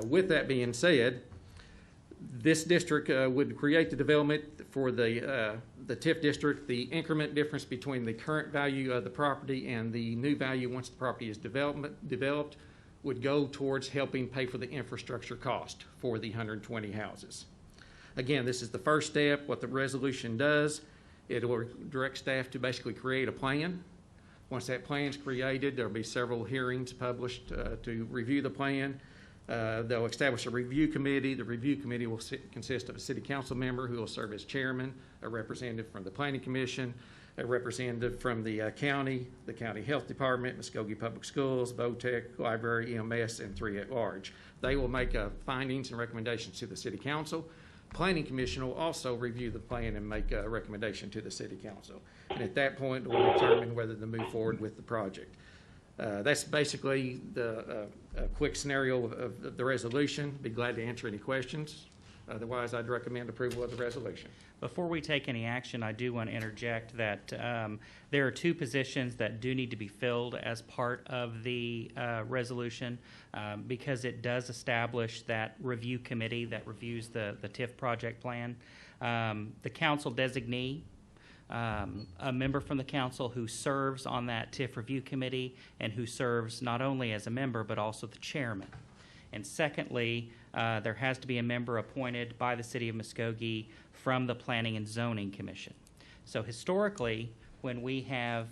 With that being said, this district would create the development for the TIF district. The increment difference between the current value of the property and the new value once the property is developed would go towards helping pay for the infrastructure cost for the 120 houses. Again, this is the first step. What the resolution does, it will direct staff to basically create a plan. Once that plan is created, there will be several hearings published to review the plan. They'll establish a review committee. The review committee will consist of a city council member who will serve as chairman, a representative from the planning commission, a representative from the county health department, Muskogee Public Schools, VOTEC, library, EMS, and 3 at large. They will make findings and recommendations to the city council. Planning commission will also review the plan and make a recommendation to the city council. And at that point, we'll determine whether to move forward with the project. That's basically the quick scenario of the resolution. Be glad to answer any questions. Otherwise, I'd recommend approval of the resolution. Before we take any action, I do want to interject that there are 2 positions that do need to be filled as part of the resolution because it does establish that review committee that reviews the TIF project plan. The council designee, a member from the council who serves on that TIF review committee and who serves not only as a member but also the chairman. And secondly, there has to be a member appointed by the City of Muskogee from the Planning and Zoning Commission. So historically, when we have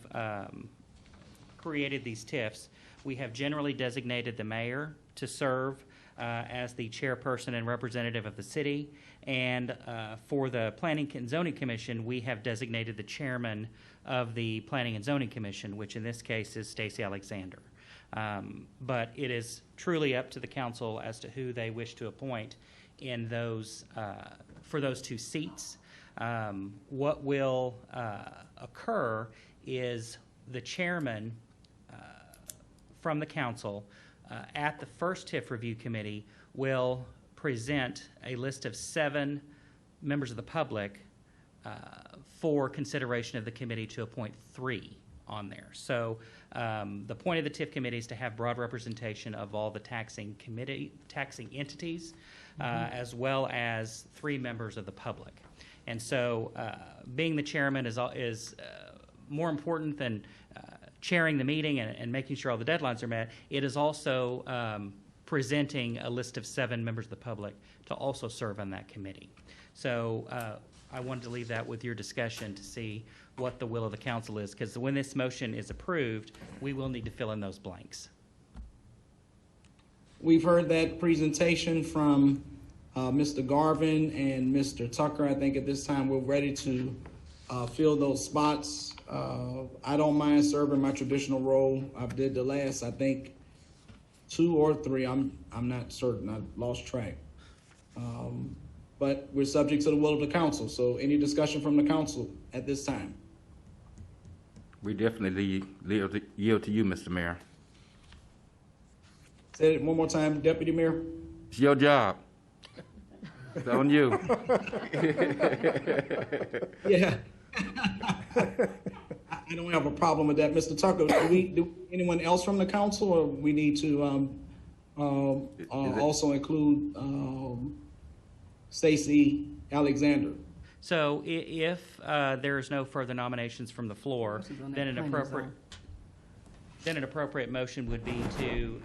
created these TIFs, we have generally designated the mayor to serve as the chairperson and representative of the city. And for the Planning and Zoning Commission, we have designated the chairman of the Planning and Zoning Commission, which in this case is Stacey Alexander. But it is truly up to the council as to who they wish to appoint in those for those two seats. What will occur is the chairman from the council at the first TIF review committee will present a list of 7 members of the public for consideration of the committee to appoint 3 on there. So the point of the TIF committee is to have broad representation of all the taxing entities, as well as 3 members of the public. And so being the chairman is more important than chairing the meeting and making sure all the deadlines are met. It is also presenting a list of 7 members of the public to also serve on that committee. So I wanted to leave that with your discussion to see what the will of the council is, because when this motion is approved, we will need to fill in those blanks. We've heard that presentation from Mr. Garvin and Mr. Tucker. I think at this time we're ready to fill those spots. I don't mind serving my traditional role. I've did the last, I think, 2 or 3. I'm not certain. I've lost track. But we're subject to the will of the council. So any discussion from the council at this time? We definitely yield to you, Mr. Mayor. Say it one more time, Deputy Mayor. It's your job. It's on you. Yeah. I don't have a problem with that. Mr. Tucker, do anyone else from the council, or we need to also include Stacey Alexander? So if there is no further nominations from the floor, then an appropriate motion would be to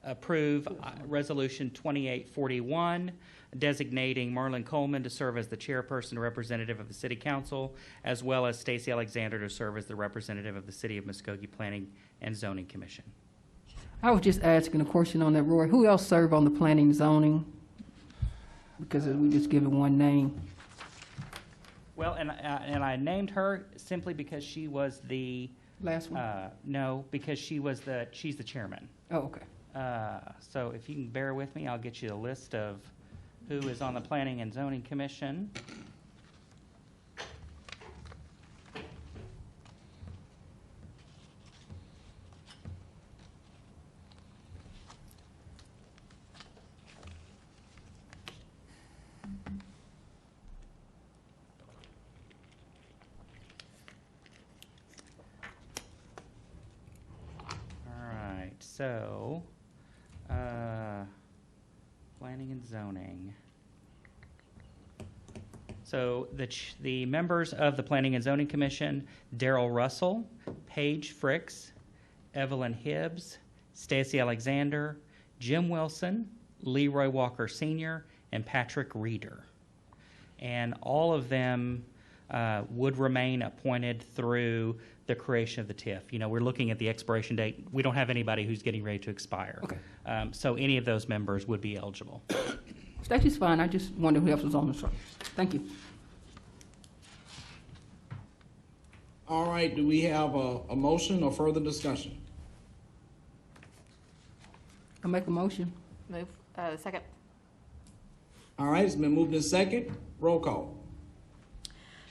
approve Resolution 2841, designating Marlon Coleman to serve as the chairperson and representative of the City Council, as well as Stacey Alexander to serve as the representative of the City of Muskogee Planning and Zoning Commission. I was just asking a question on that, Roy. Who else served on the planning and zoning? Because we just given one name. Well, and I named her simply because she was the last one. No, because she's the chairman. Oh, okay. So if you can bear with me, I'll get you a list of who is on the Planning and Zoning Commission. So, planning and zoning. So the members of the Planning and Zoning Commission: Darrell Russell, Paige Fricks, Evelyn Hibbs, Stacey Alexander, Jim Wilson, Leroy Walker Sr., and Patrick Reeder. And all of them would remain appointed through the creation of the TIF. You know, we're looking at the expiration date. We don't have anybody who's getting ready to expire. Okay. So any of those members would be eligible. Stacey's fine. I just wondered who else was on the show. Thank you. All right, do we have a motion or further discussion? I make a motion. Move. Second. All right, it's been moved in second. Roll call.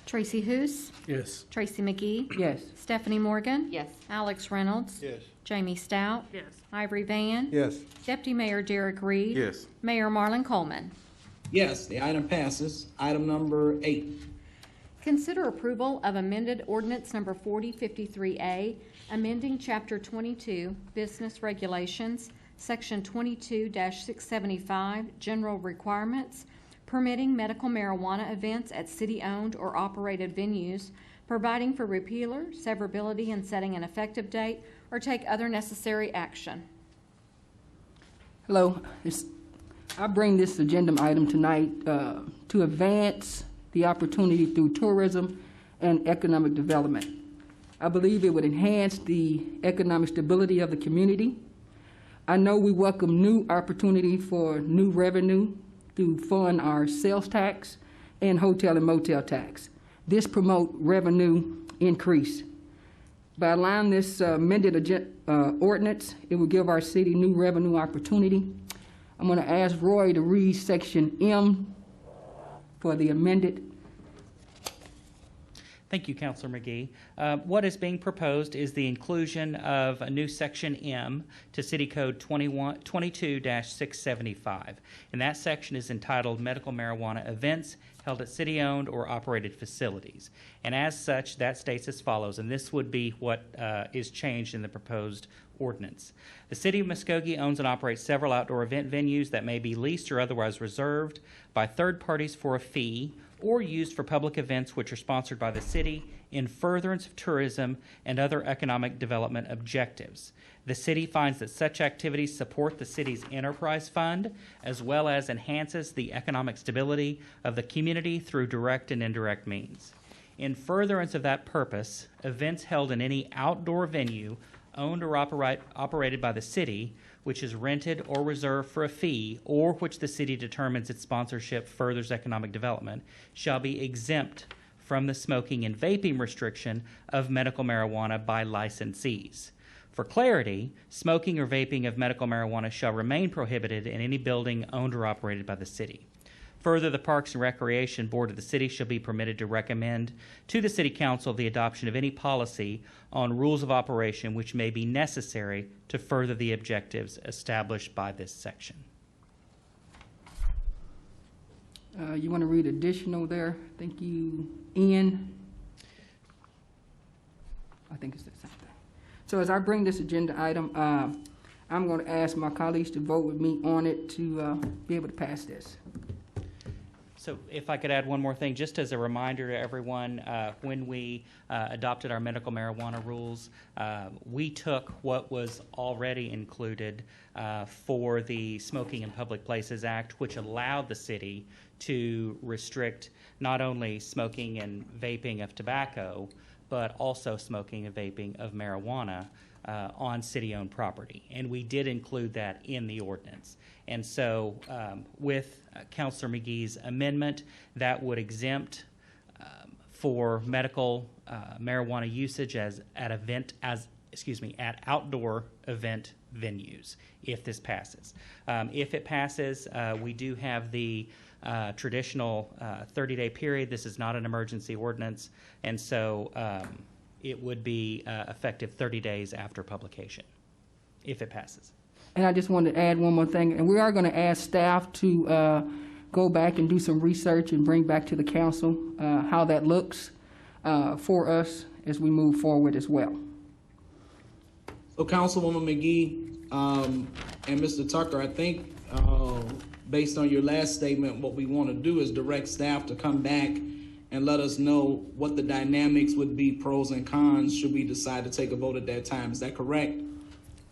Tracy Hoos. Yes. Tracy McGee. Yes. Stephanie Morgan. Yes. Alex Reynolds. Yes. Jamie Stout. Yes. Ivory Van. Yes. Deputy Mayor Derek Reed. Yes. Mayor Marlon Coleman. Yes, the item passes. Item number 8. Consider approval of amended ordinance number 4053A, amending Chapter 22, Business Regulations, Section 22-675, General Requirements, permitting medical marijuana events at city-owned or operated venues, providing for repealer, severability, and setting an effective date, or take other necessary action. Hello. I bring this agenda item tonight to advance the opportunity through tourism and economic development. I believe it would enhance the economic stability of the community. I know we welcome new opportunity for new revenue to fund our sales tax and hotel and motel tax. This promote revenue increase. By allowing this amended ordinance, it will give our city new revenue opportunity. I'm going to ask Roy to read section M for the amended. Thank you, Councilor McGee. What is being proposed is the inclusion of a new section M to City Code 22-675. And that section is entitled Medical Marijuana Events Held at City-Owned or Operated Facilities. And as such, that states as follows, and this would be what is changed in the proposed ordinance. The City of Muskogee owns and operates several outdoor event venues that may be leased or otherwise reserved by third parties for a fee or used for public events which are sponsored by the city in furtherance of tourism and other economic development objectives. The city finds that such activities support the city's enterprise fund as well as enhances the economic stability of the community through direct and indirect means. In furtherance of that purpose, events held in any outdoor venue owned or operated by the city, which is rented or reserved for a fee, or which the city determines its sponsorship furthers economic development, shall be exempt from the smoking and vaping restriction of medical marijuana by licensees. For clarity, smoking or vaping of medical marijuana shall remain prohibited in any building owned or operated by the city. Further, the Parks and Recreation Board of the city shall be permitted to recommend to the City Council the adoption of any policy on rules of operation which may be necessary to further the objectives established by this section. You want to read additional there? Thank you, Ian. I think it's the same thing. So as I bring this agenda item, I'm going to ask my colleagues to vote with me on it to be able to pass this. So if I could add one more thing, just as a reminder to everyone, when we adopted our medical marijuana rules, we took what was already included for the Smoking in Public Places Act, which allowed the city to restrict not only smoking and vaping of tobacco, but also smoking and vaping of marijuana on city-owned property. And we did include that in the ordinance. And so with Councilor McGee's amendment, that would exempt for medical marijuana usage at outdoor event venues if this passes. If it passes, we do have the traditional 30-day period. This is not an emergency ordinance, and so it would be effective 30 days after publication if it passes. And I just wanted to add one more thing, and we are going to ask staff to go back and do some research and bring back to the council how that looks for us as we move forward as well. So Councilwoman McGee and Mr. Tucker, I think based on your last statement, what we want to do is direct staff to come back and let us know what the dynamics would be, pros and cons, should we decide to take a vote at that time. Is that correct?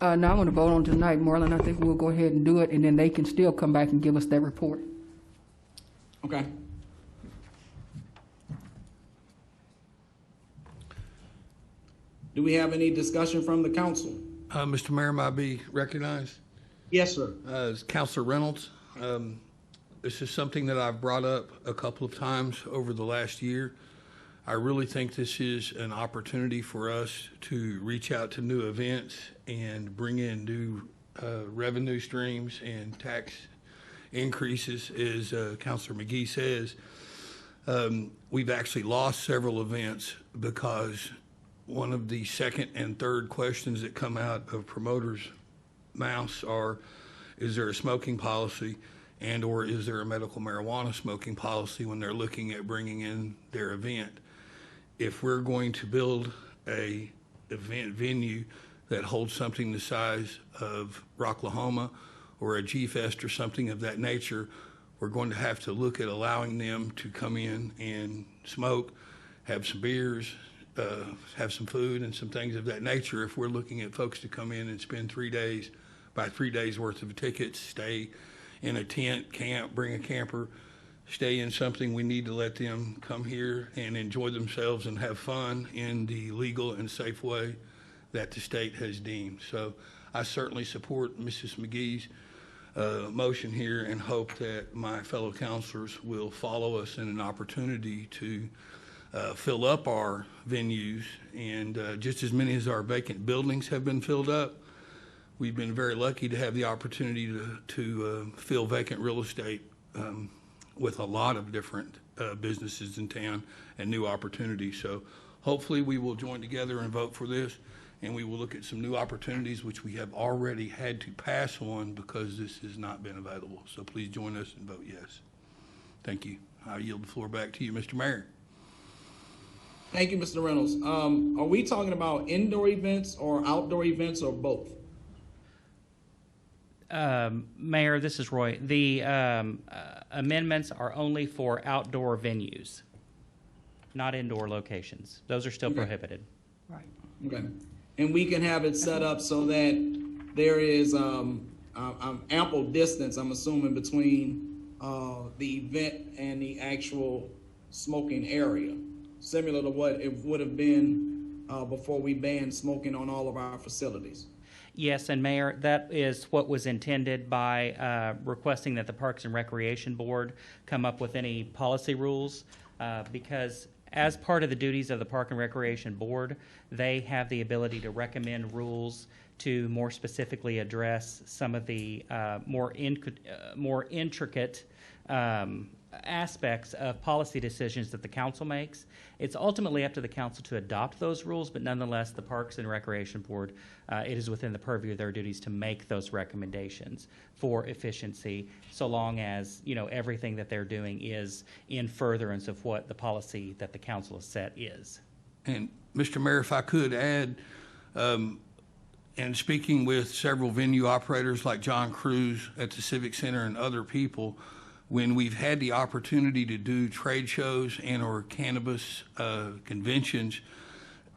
No, I'm going to vote on tonight, Marlon. I think we'll go ahead and do it, and then they can still come back and give us that report. Okay. Do we have any discussion from the council? Mr. Mayor, may I be recognized? Yes, sir. Councilor Reynolds, this is something that I've brought up a couple of times over the last year. I really think this is an opportunity for us to reach out to new events and bring in new revenue streams and tax increases. As Councilor McGee says, we've actually lost several events because one of the second and third questions that come out of promoters' mouths are, is there a smoking policy and or is there a medical marijuana smoking policy when they're looking at bringing in their event? If we're going to build a event venue that holds something the size of Rocklahoma or a G-Fest or something of that nature, we're going to have to look at allowing them to come in and smoke, have some beers, have some food and some things of that nature. If we're looking at folks to come in and spend 3 days, buy 3 days worth of tickets, stay in a tent, camp, bring a camper, stay in something, we need to let them come here and enjoy themselves and have fun in the legal and safe way that the state has deemed. So I certainly support Mrs. McGee's motion here and hope that my fellow counselors will follow us in an opportunity to fill up our venues. And just as many as our vacant buildings have been filled up, we've been very lucky to have the opportunity to fill vacant real estate with a lot of different businesses in town and new opportunities. So hopefully we will join together and vote for this, and we will look at some new opportunities which we have already had to pass on because this has not been available. So please join us and vote yes. Thank you. I yield the floor back to you, Mr. Mayor. Thank you, Mr. Reynolds. Are we talking about indoor events or outdoor events or both? Mayor, this is Roy. The amendments are only for outdoor venues, not indoor locations. Those are still prohibited. Right. Okay. And we can have it set up so that there is ample distance, I'm assuming, between the event and the actual smoking area, similar to what it would have been before we banned smoking on all of our facilities. Yes, and Mayor, that is what was intended by requesting that the Parks and Recreation Board come up with any policy rules, because as part of the duties of the Park and Recreation Board, they have the ability to recommend rules to more specifically address some of the more intricate aspects of policy decisions that the council makes. It's ultimately up to the council to adopt those rules, but nonetheless, the Parks and Recreation Board, it is within the purview of their duties to make those recommendations for efficiency, so long as, you know, everything that they're doing is in furtherance of what the policy that the council has set is. And Mr. Mayor, if I could add, and speaking with several venue operators like John Cruz at the Civic Center and other people, when we've had the opportunity to do trade shows and or cannabis conventions,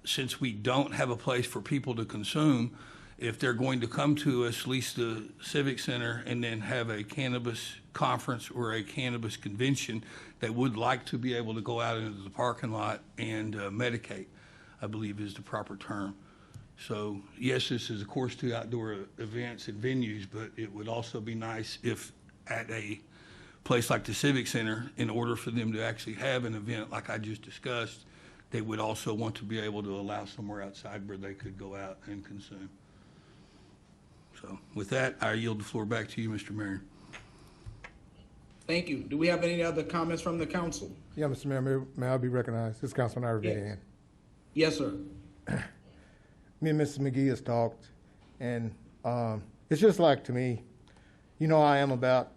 since we don't have a place for people to consume, if they're going to come to us, lease the Civic Center, and then have a cannabis conference or a cannabis convention, they would like to be able to go out into the parking lot and medicate, I believe is the proper term. So yes, this is of course to outdoor events and venues, but it would also be nice if at a place like the Civic Center, in order for them to actually have an event like I just discussed, they would also want to be able to allow somewhere outside where they could go out and consume. So with that, I yield the floor back to you, Mr. Mayor. Thank you. Do we have any other comments from the council? Yeah, Mr. Mayor, may I be recognized? This is Councilman Ivy. Yes, sir. Me and Mrs. McGee has talked, and it's just like, to me, you know, I am about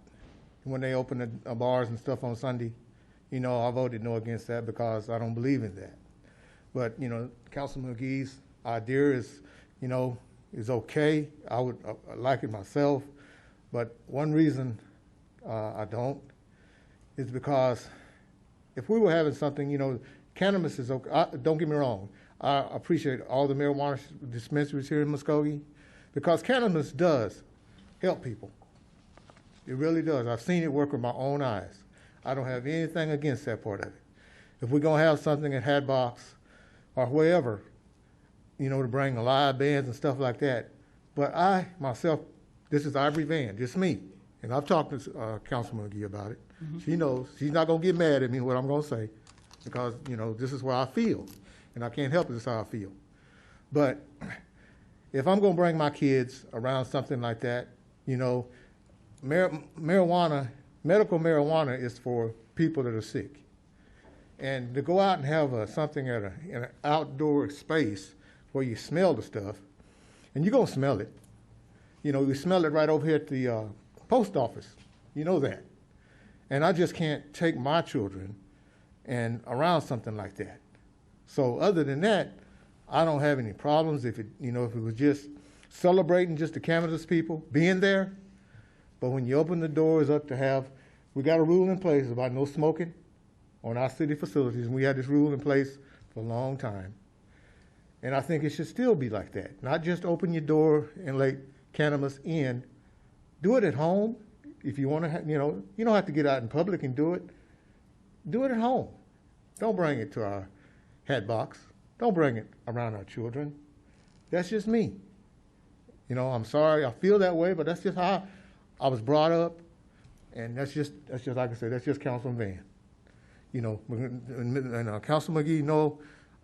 when they open the bars and stuff on Sunday. You know, I voted no against that because I don't believe in that. But, you know, Councilman McGee's idea is, you know, is okay. I would like it myself. But one reason I don't is because if we were having something, you know, cannabis is okay. Don't get me wrong. I appreciate all the marijuana dispensaries here in Muskogee because cannabis does help people. It really does. I've seen it work with my own eyes. I don't have anything against that part of it. If we're going to have something at Hatbox or wherever, you know, to bring live bands and stuff like that. But I, myself, this is Ivory Van, just me. And I've talked to Councilman McGee about it. Mm-hmm. She knows. She's not going to get mad at me what I'm going to say because, you know, this is where I feel. And I can't help it, this is how I feel. But if I'm going to bring my kids around something like that, you know, marijuana, medical marijuana is for people that are sick. And to go out and have something at in an outdoor space where you smell the stuff, and you're going to smell it. You know, you smell it right over here at the post office. You know that. And I just can't take my children and around something like that. So other than that, I don't have any problems if it, you know, if it was just celebrating just the cannabis people being there. But when you open the doors up to have, we got a rule in place about no smoking on our city facilities, and we had this rule in place for a long time. And I think it should still be like that. Not just open your door and let cannabis in. Do it at home if you want to, you know, you don't have to get out in public and do it. Do it at home. Don't bring it to our Hatbox. Don't bring it around our children. That's just me. You know, I'm sorry, I feel that way, but that's just how I was brought up, and that's just like I said, that's just Councilman Van. You know, and Councilman McGee, no,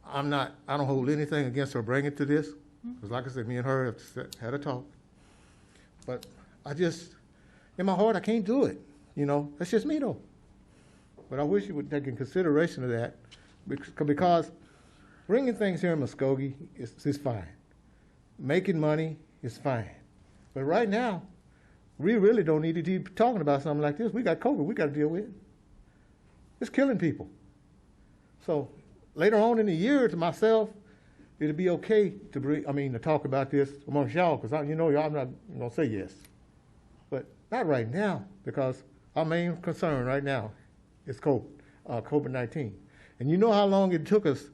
I don't hold anything against her bringing it to this, because like I said, me and her have had a talk. But I just, in my heart, I can't do it. You know, that's just me though. But I wish you would take in consideration of that, because bringing things here in Muskogee is fine. Making money is fine. But right now, we really don't need to be talking about something like this. We got COVID we got to deal with. It's killing people. So later on in the year, to myself, it'd be okay to talk about this amongst y'all, because you know y'all not going to say yes. But not right now, because our main concern right now is COVID-19. And you know how long it took us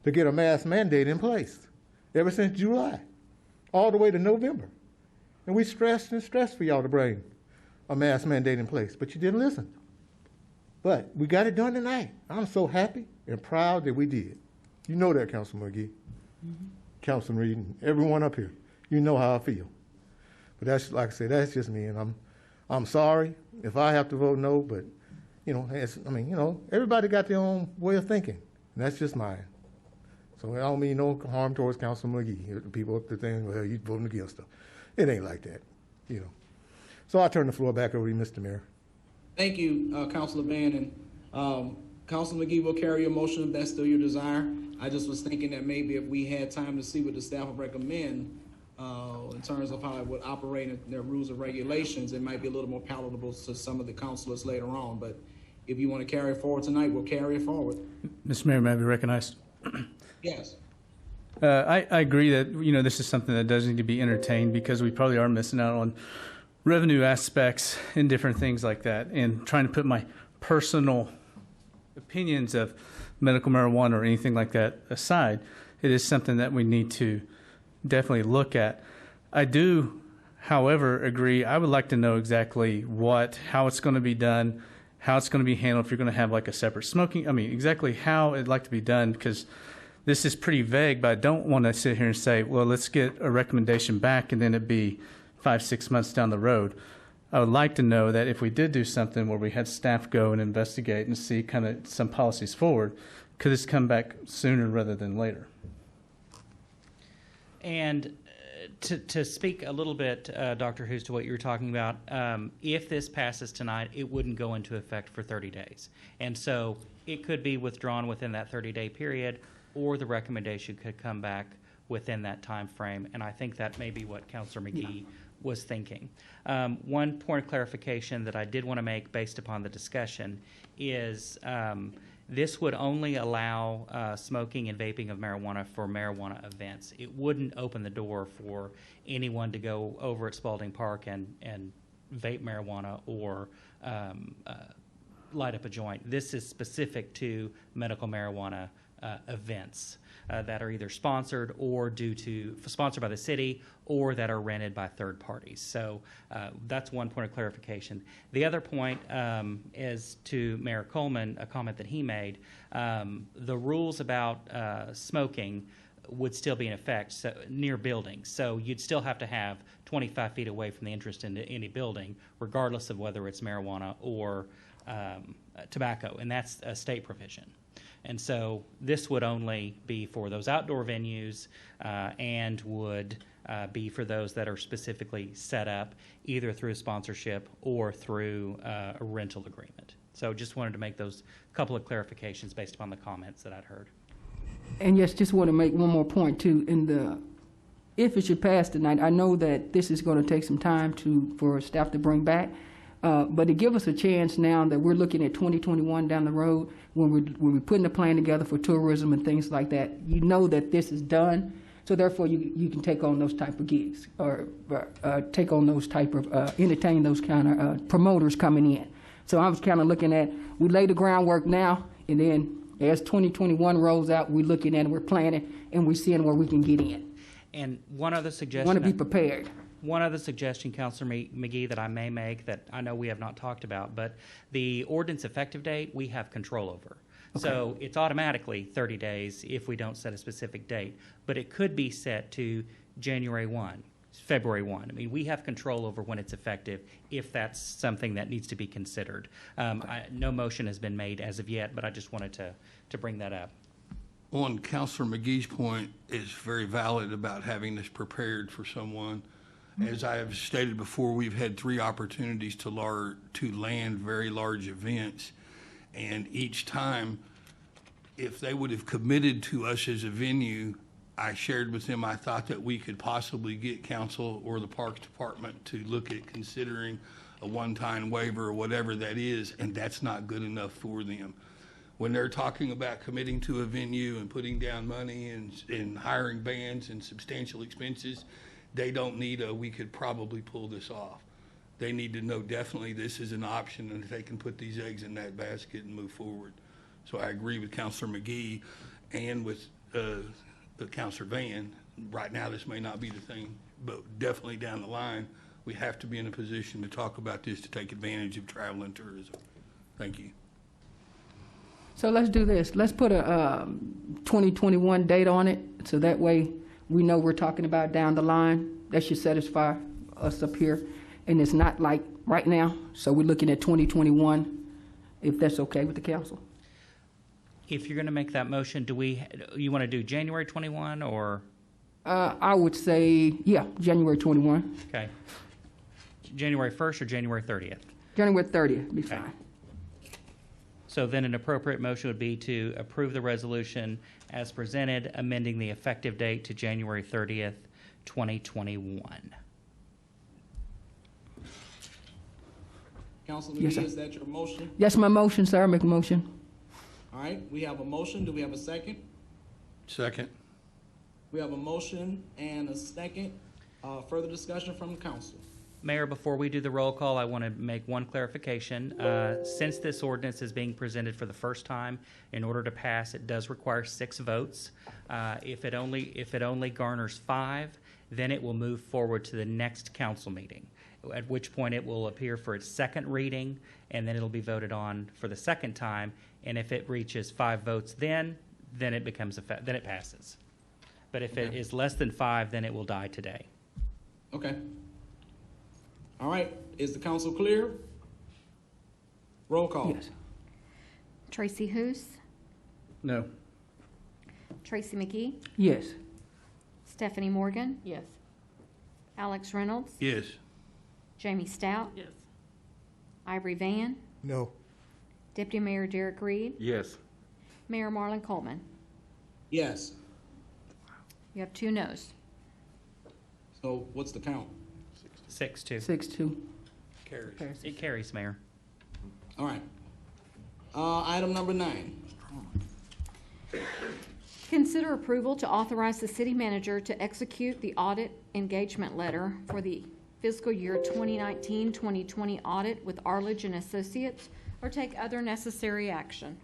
to get a mask mandate in place, ever since July, all the way to November. And we stressed for y'all to bring a mask mandate in place, but you didn't listen. But we got it done tonight. I'm so happy and proud that we did. You know that, Councilman McGee, Councilman Reed, and everyone up here. You know how I feel. But that's, like I say, that's just me, and I'm sorry if I have to vote no, but you know, everybody got their own way of thinking, and that's just mine. So I don't mean no harm towards Councilman McGee. People up there thinking, well, you voting against stuff. It ain't like that, you know. So I'll turn the floor back over to you, Mr. Mayor. Thank you, Councilor Van, and Councilor McGee will carry your motion if that's still your desire. I just was thinking that maybe if we had time to see what the staff would recommend in terms of how it would operate in their rules and regulations, it might be a little more palatable to some of the councilors later on. But if you want to carry it forward tonight, we'll carry it forward. Mr. Mayor, may I be recognized? Yes. I agree that, you know, this is something that does need to be entertained, because we probably are missing out on revenue aspects and different things like that. And trying to put my personal opinions of medical marijuana or anything like that aside, it is something that we need to definitely look at. I do, however, agree. I would like to know exactly how it's going to be done, how it's going to be handled, if you're going to have like a separate smoking, exactly how it'd like to be done, because this is pretty vague, but I don't want to sit here and say, well, let's get a recommendation back and then it'd be 5-6 months down the road. I would like to know that if we did do something where we had staff go and investigate and see kind of some policies forward, could this come back sooner rather than later? And to speak a little bit, Dr. Hoos, to what you were talking about, if this passes tonight, it wouldn't go into effect for 30 days. And so it could be withdrawn within that 30-day period, or the recommendation could come back within that time frame. And I think that may be what Councilor McGee was thinking. One point of clarification that I did want to make based upon the discussion is this would only allow smoking and vaping of marijuana for marijuana events. It wouldn't open the door for anyone to go over at Spalding Park and vape marijuana or light up a joint. This is specific to medical marijuana events that are either sponsored or sponsored by the city, or that are rented by third parties. So that's one point of clarification. The other point is to Mayor Coleman, a comment that he made. The rules about smoking would still be in effect near buildings. So you'd still have to have 25 feet away from the entrance into any building, regardless of whether it's marijuana or tobacco, and that's a state provision. And so this would only be for those outdoor venues and would be for those that are specifically set up either through a sponsorship or through a rental agreement. So just wanted to make those couple of clarifications based upon the comments that I'd heard. And yes, just want to make one more point too. If it should pass tonight, I know that this is going to take some time for staff to bring back. But to give us a chance now that we're looking at 2021 down the road, when we're putting a plan together for tourism and things like that, you know that this is done. So therefore, you can take on those type of gigs or take on those type of entertain those kind of promoters coming in. So I was kind of looking at, we lay the groundwork now, and then as 2021 rolls out, we're looking at it, we're planning, and we're seeing where we can get in. And one other suggestion. Want to be prepared. One other suggestion, Councilor McGee, that I may make that I know we have not talked about, but the ordinance effective date we have control over. Okay. So it's automatically 30 days if we don't set a specific date, but it could be set to January 1, February 1. I mean, we have control over when it's effective if that's something that needs to be considered. No motion has been made as of yet, but I just wanted to bring that up. On Councilor McGee's point is very valid about having this prepared for someone. As I have stated before, we've had 3 opportunities to land very large events, and each time, if they would have committed to us as a venue, I shared with them I thought that we could possibly get council or the Parks Department to look at considering a one-time waiver or whatever that is, and that's not good enough for them. When they're talking about committing to a venue and putting down money and hiring bands and substantial expenses, they don't need we could probably pull this off. They need to know definitely this is an option and that they can put these eggs in that basket and move forward. So I agree with Councilor McGee and with Councilor Van. Right now, this may not be the thing, but definitely down the line, we have to be in a position to talk about this to take advantage of travel and tourism. Thank you. So let's do this. Let's put a 2021 date on it, so that way we know we're talking about down the line. That should satisfy us up here. And it's not like right now, so we're looking at 2021, if that's okay with the council. If you're going to make that motion, you want to do January 21 or? I would say, yeah, January 21. Okay. January 1st or January 30th? January 30th, be fine. So then an appropriate motion would be to approve the resolution as presented, amending the effective date to January 30th, 2021. Councilman Yes, McGee, sir. is that your motion? That's my motion, sir. Make a motion. All right, we have a motion. Do we have a second? Second. We have a motion and a second. Further discussion from the council. Mayor, before we do the roll call, I want to make one clarification. Since this ordinance is being presented for the first time, in order to pass, it does require 6 votes. If it only garners 5, then it will move forward to the next council meeting, at which point it will appear for its second reading, and then it'll be voted on for the second time. And if it reaches 5 votes, then it becomes then it passes. But if it is less than 5, then it will die today. Okay. All right, is the council clear? Roll call. Yes. Tracy Hoos, No. Tracy McGee, Yes. Stephanie Morgan, Yes. Alex Reynolds, Yes. Jamie Stout, Yes. Ivory Van, No. Deputy Mayor Derek Reed, Yes. Mayor Marlon Coleman. Yes. You have 2 noes. So what's the count? 6-2. 6-2. Carries. It carries, Mayor. All right. Item number 9. Consider approval to authorize the city manager to execute the audit engagement letter for the fiscal year 2019-2020 audit with Arledge and Associates, or take other necessary action.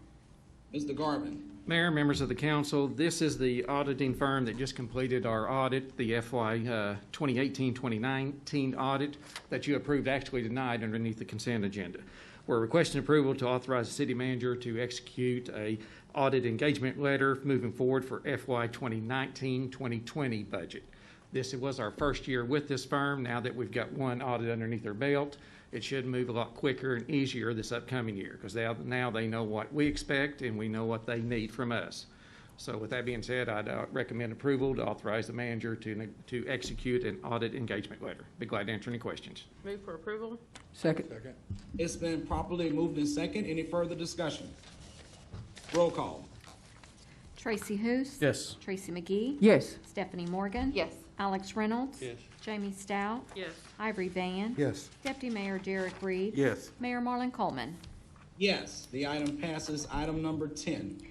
Mr. Garvin. Mayor, members of the council, this is the auditing firm that just completed our audit, the FY 2018-2019 audit that you approved actually tonight underneath the consent agenda. We're requesting approval to authorize the city manager to execute a audit engagement letter moving forward for FY 2019-2020 budget. This was our first year with this firm. Now that we've got one audit underneath their belt, it should move a lot quicker and easier this upcoming year, because now they know what we expect and we know what they need from us. So with that being said, I'd recommend approval to authorize the manager to execute an audit engagement letter. Be glad to answer any questions. Move for approval? Second. It's been properly moved in second. Any further discussion? Roll call. Tracy Hoos. Yes. Tracy McGee. Yes. Stephanie Morgan. Yes. Alex Reynolds. Yes. Jamie Stout. Yes. Ivory Van. Yes. Deputy Mayor Derek Reed. Yes. Mayor Marlon Coleman. Yes, the item passes. Item number 10.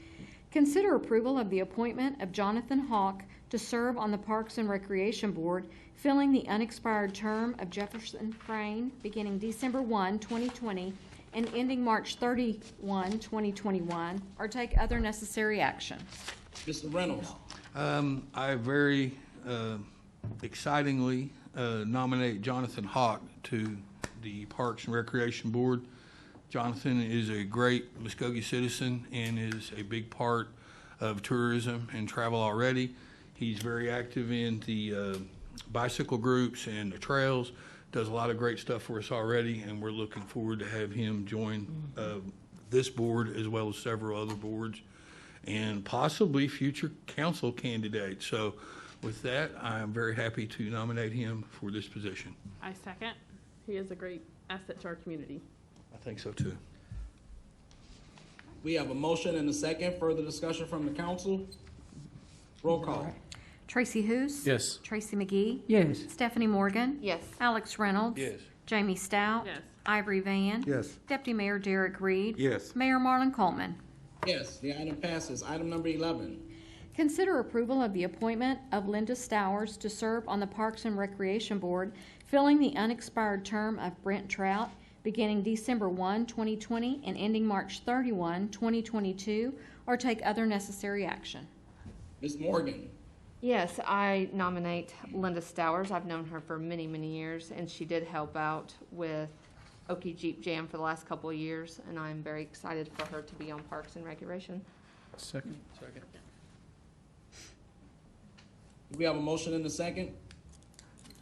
Consider approval of the appointment of Jonathan Hawk to serve on the Parks and Recreation Board, filling the unexpired term of Jefferson Frayne beginning December 1, 2020, and ending March 31, 2021, or take other necessary action. Mr. Reynolds. I very excitingly nominate Jonathan Hawk to the Parks and Recreation Board. Jonathan is a great Muskogee citizen and is a big part of tourism and travel already. He's very active in the bicycle groups and the trails. Does a lot of great stuff for us already, and we're looking forward to have him join this board as well as several other boards and possibly future council candidates. So with that, I am very happy to nominate him for this position. I second. He is a great asset to our community. I think so too. We have a motion and a second. Further discussion from the council? Roll call. Tracy Hous. Yes. Tracy McGee. Yes. Stephanie Morgan. Yes. Alex Reynolds. Yes. Jamie Stout. Yes. Ivory Van. Yes. Deputy Mayor Derek Reed. Yes. Mayor Marlon Coleman. Yes, the item passes. Item number 11. Consider approval of the appointment of Linda Stowers to serve on the Parks and Recreation Board, filling the unexpired term of Brent Trout, beginning December 1, 2020, and ending March 31, 2022, or take other necessary action. Ms. Morgan. Yes, I nominate Linda Stowers. I've known her for many, many years, and she did help out with Okie Jeep Jam for the last couple of years, and I'm very excited for her to be on Parks and Recreation. Second. Do we have a motion and a second?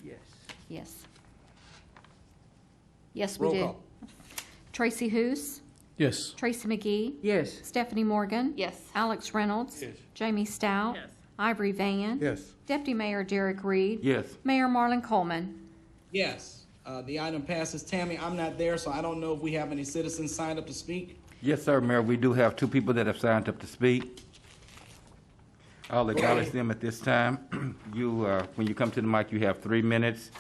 Yes. Yes. Yes, we Roll do. call. Tracy Hous. Yes. Tracy McGee. Yes. Stephanie Morgan. Yes. Alex Reynolds. Yes. Jamie Stout. Yes. Ivory Van. Yes. Deputy Mayor Derek Reed. Yes. Mayor Marlon Coleman. Yes. The item passes. Tammy, I'm not there, so I don't know if we have any citizens signed up to speak. Yes, sir, Mayor. We do have two people that have signed up to speak. I'll acknowledge them at this time. When you come to the mic, you have 3 minutes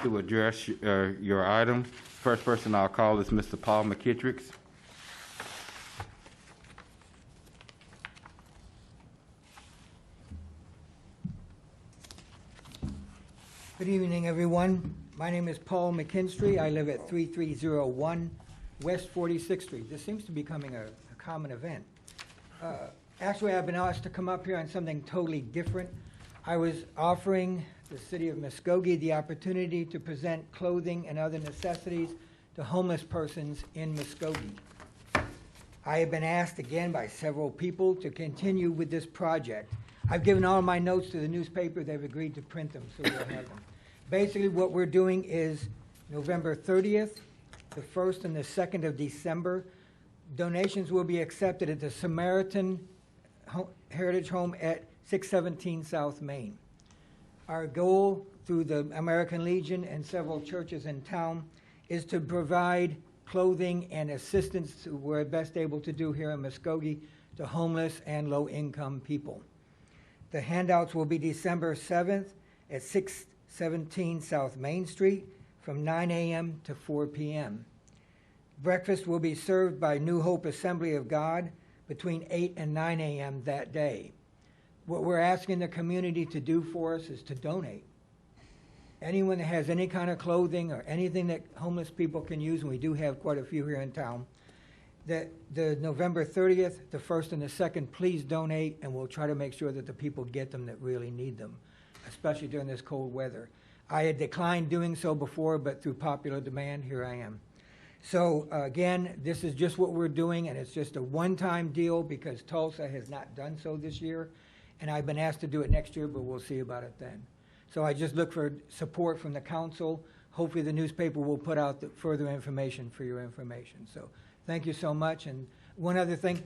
to address your item. First person I'll call is Mr. Paul McKittrick. Good evening, everyone. My name is Paul McKinstry. I live at 3301 West 46th Street. This seems to be becoming a common event. Actually, I've been asked to come up here on something totally different. I was offering the city of Muskogee the opportunity to present clothing and other necessities to homeless persons in Muskogee. I have been asked again by several people to continue with this project. I've given all my notes to the newspaper. They've agreed to print them, so we'll have them. Basically, what we're doing is November 30th, the 1st and the 2nd of December, donations will be accepted at the Samaritan Heritage Home at 617 South Main. Our goal through the American Legion and several churches in town is to provide clothing and assistance to we're best able to do here in Muskogee to homeless and low-income people. The handouts will be December 7th at 617 South Main Street from 9 a.m. to 4 p.m. Breakfast will be served by New Hope Assembly of God between 8 and 9 a.m. that day. What we're asking the community to do for us is to donate. Anyone that has any kind of clothing or anything that homeless people can use, and we do have quite a few here in town, that the November 30th, the 1st and the 2nd, please donate, and we'll try to make sure that the people get them that really need them, especially during this cold weather. I had declined doing so before, but through popular demand, here I am. So again, this is just what we're doing, and it's just a one-time deal because Tulsa has not done so this year, and I've been asked to do it next year, but we'll see about it then. So I just look for support from the council. Hopefully the newspaper will put out the further information for your information. So thank you so much. And one other thing,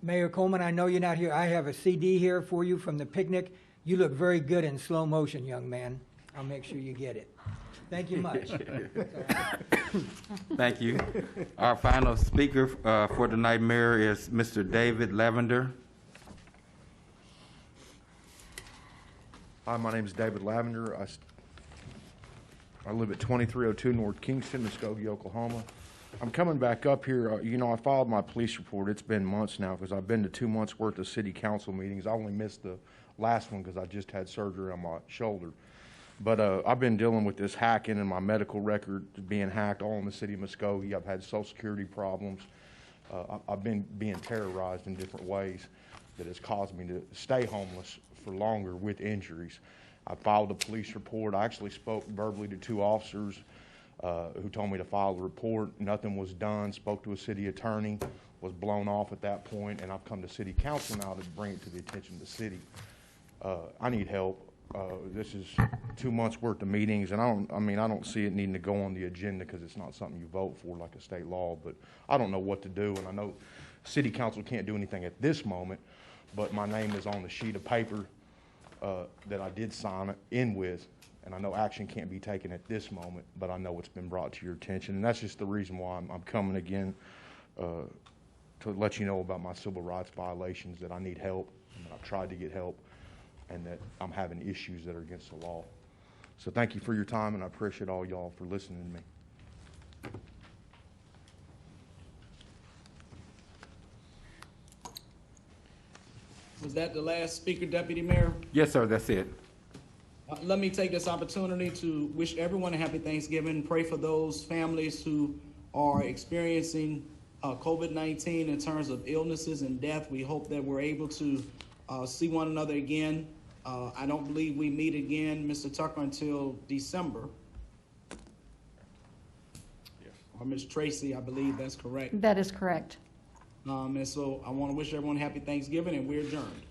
Mayor Coleman, I know you're not here. I have a CD here for you from the picnic. You look very good in slow motion, young man. I'll make sure you get it. Thank you much. Thank you. Our final speaker for tonight, Mayor, is Mr. David Lavender. Hi, my name is David Lavender. I live at 2302 North Kingston, Muskogee, Oklahoma. I'm coming back up here. I filed my police report. It's been months now because I've been to 2 months' worth of city council meetings. I only missed the last one because I just had surgery on my shoulder. But I've been dealing with this hacking and my medical record being hacked all in the city of Muskogee. I've had Social Security problems. I've been being terrorized in different ways that has caused me to stay homeless for longer with injuries. I filed a police report. I actually spoke verbally to 2 officers who told me to file the report. Nothing was done. Spoke to a city attorney, was blown off at that point, and I've come to city council now to bring it to the attention of the city. I need help. This is 2 months worth of meetings, and I don't see it needing to go on the agenda because it's not something you vote for like a state law, but I don't know what to do, and I know City Council can't do anything at this moment, but my name is on the sheet of paper that I did sign it in with, and I know action can't be taken at this moment, but I know it's been brought to your attention, and that's just the reason why I'm coming again to let you know about my civil rights violations, that I need help, and that I've tried to get help, and that I'm having issues that are against the law. So thank you for your time, and I appreciate all y'all for listening to me. Was that the last speaker, Deputy Mayor? Yes, sir, that's it. Let me take this opportunity to wish everyone a happy Thanksgiving. Pray for those families who are experiencing COVID-19 in terms of illnesses and death. We hope that we're able to see one another again. I don't believe we meet again, Mr. Tucker, until December. Yes. Or Ms. Tracy, I believe that's correct. That is correct. And so I want to wish everyone a happy Thanksgiving, and we're adjourned.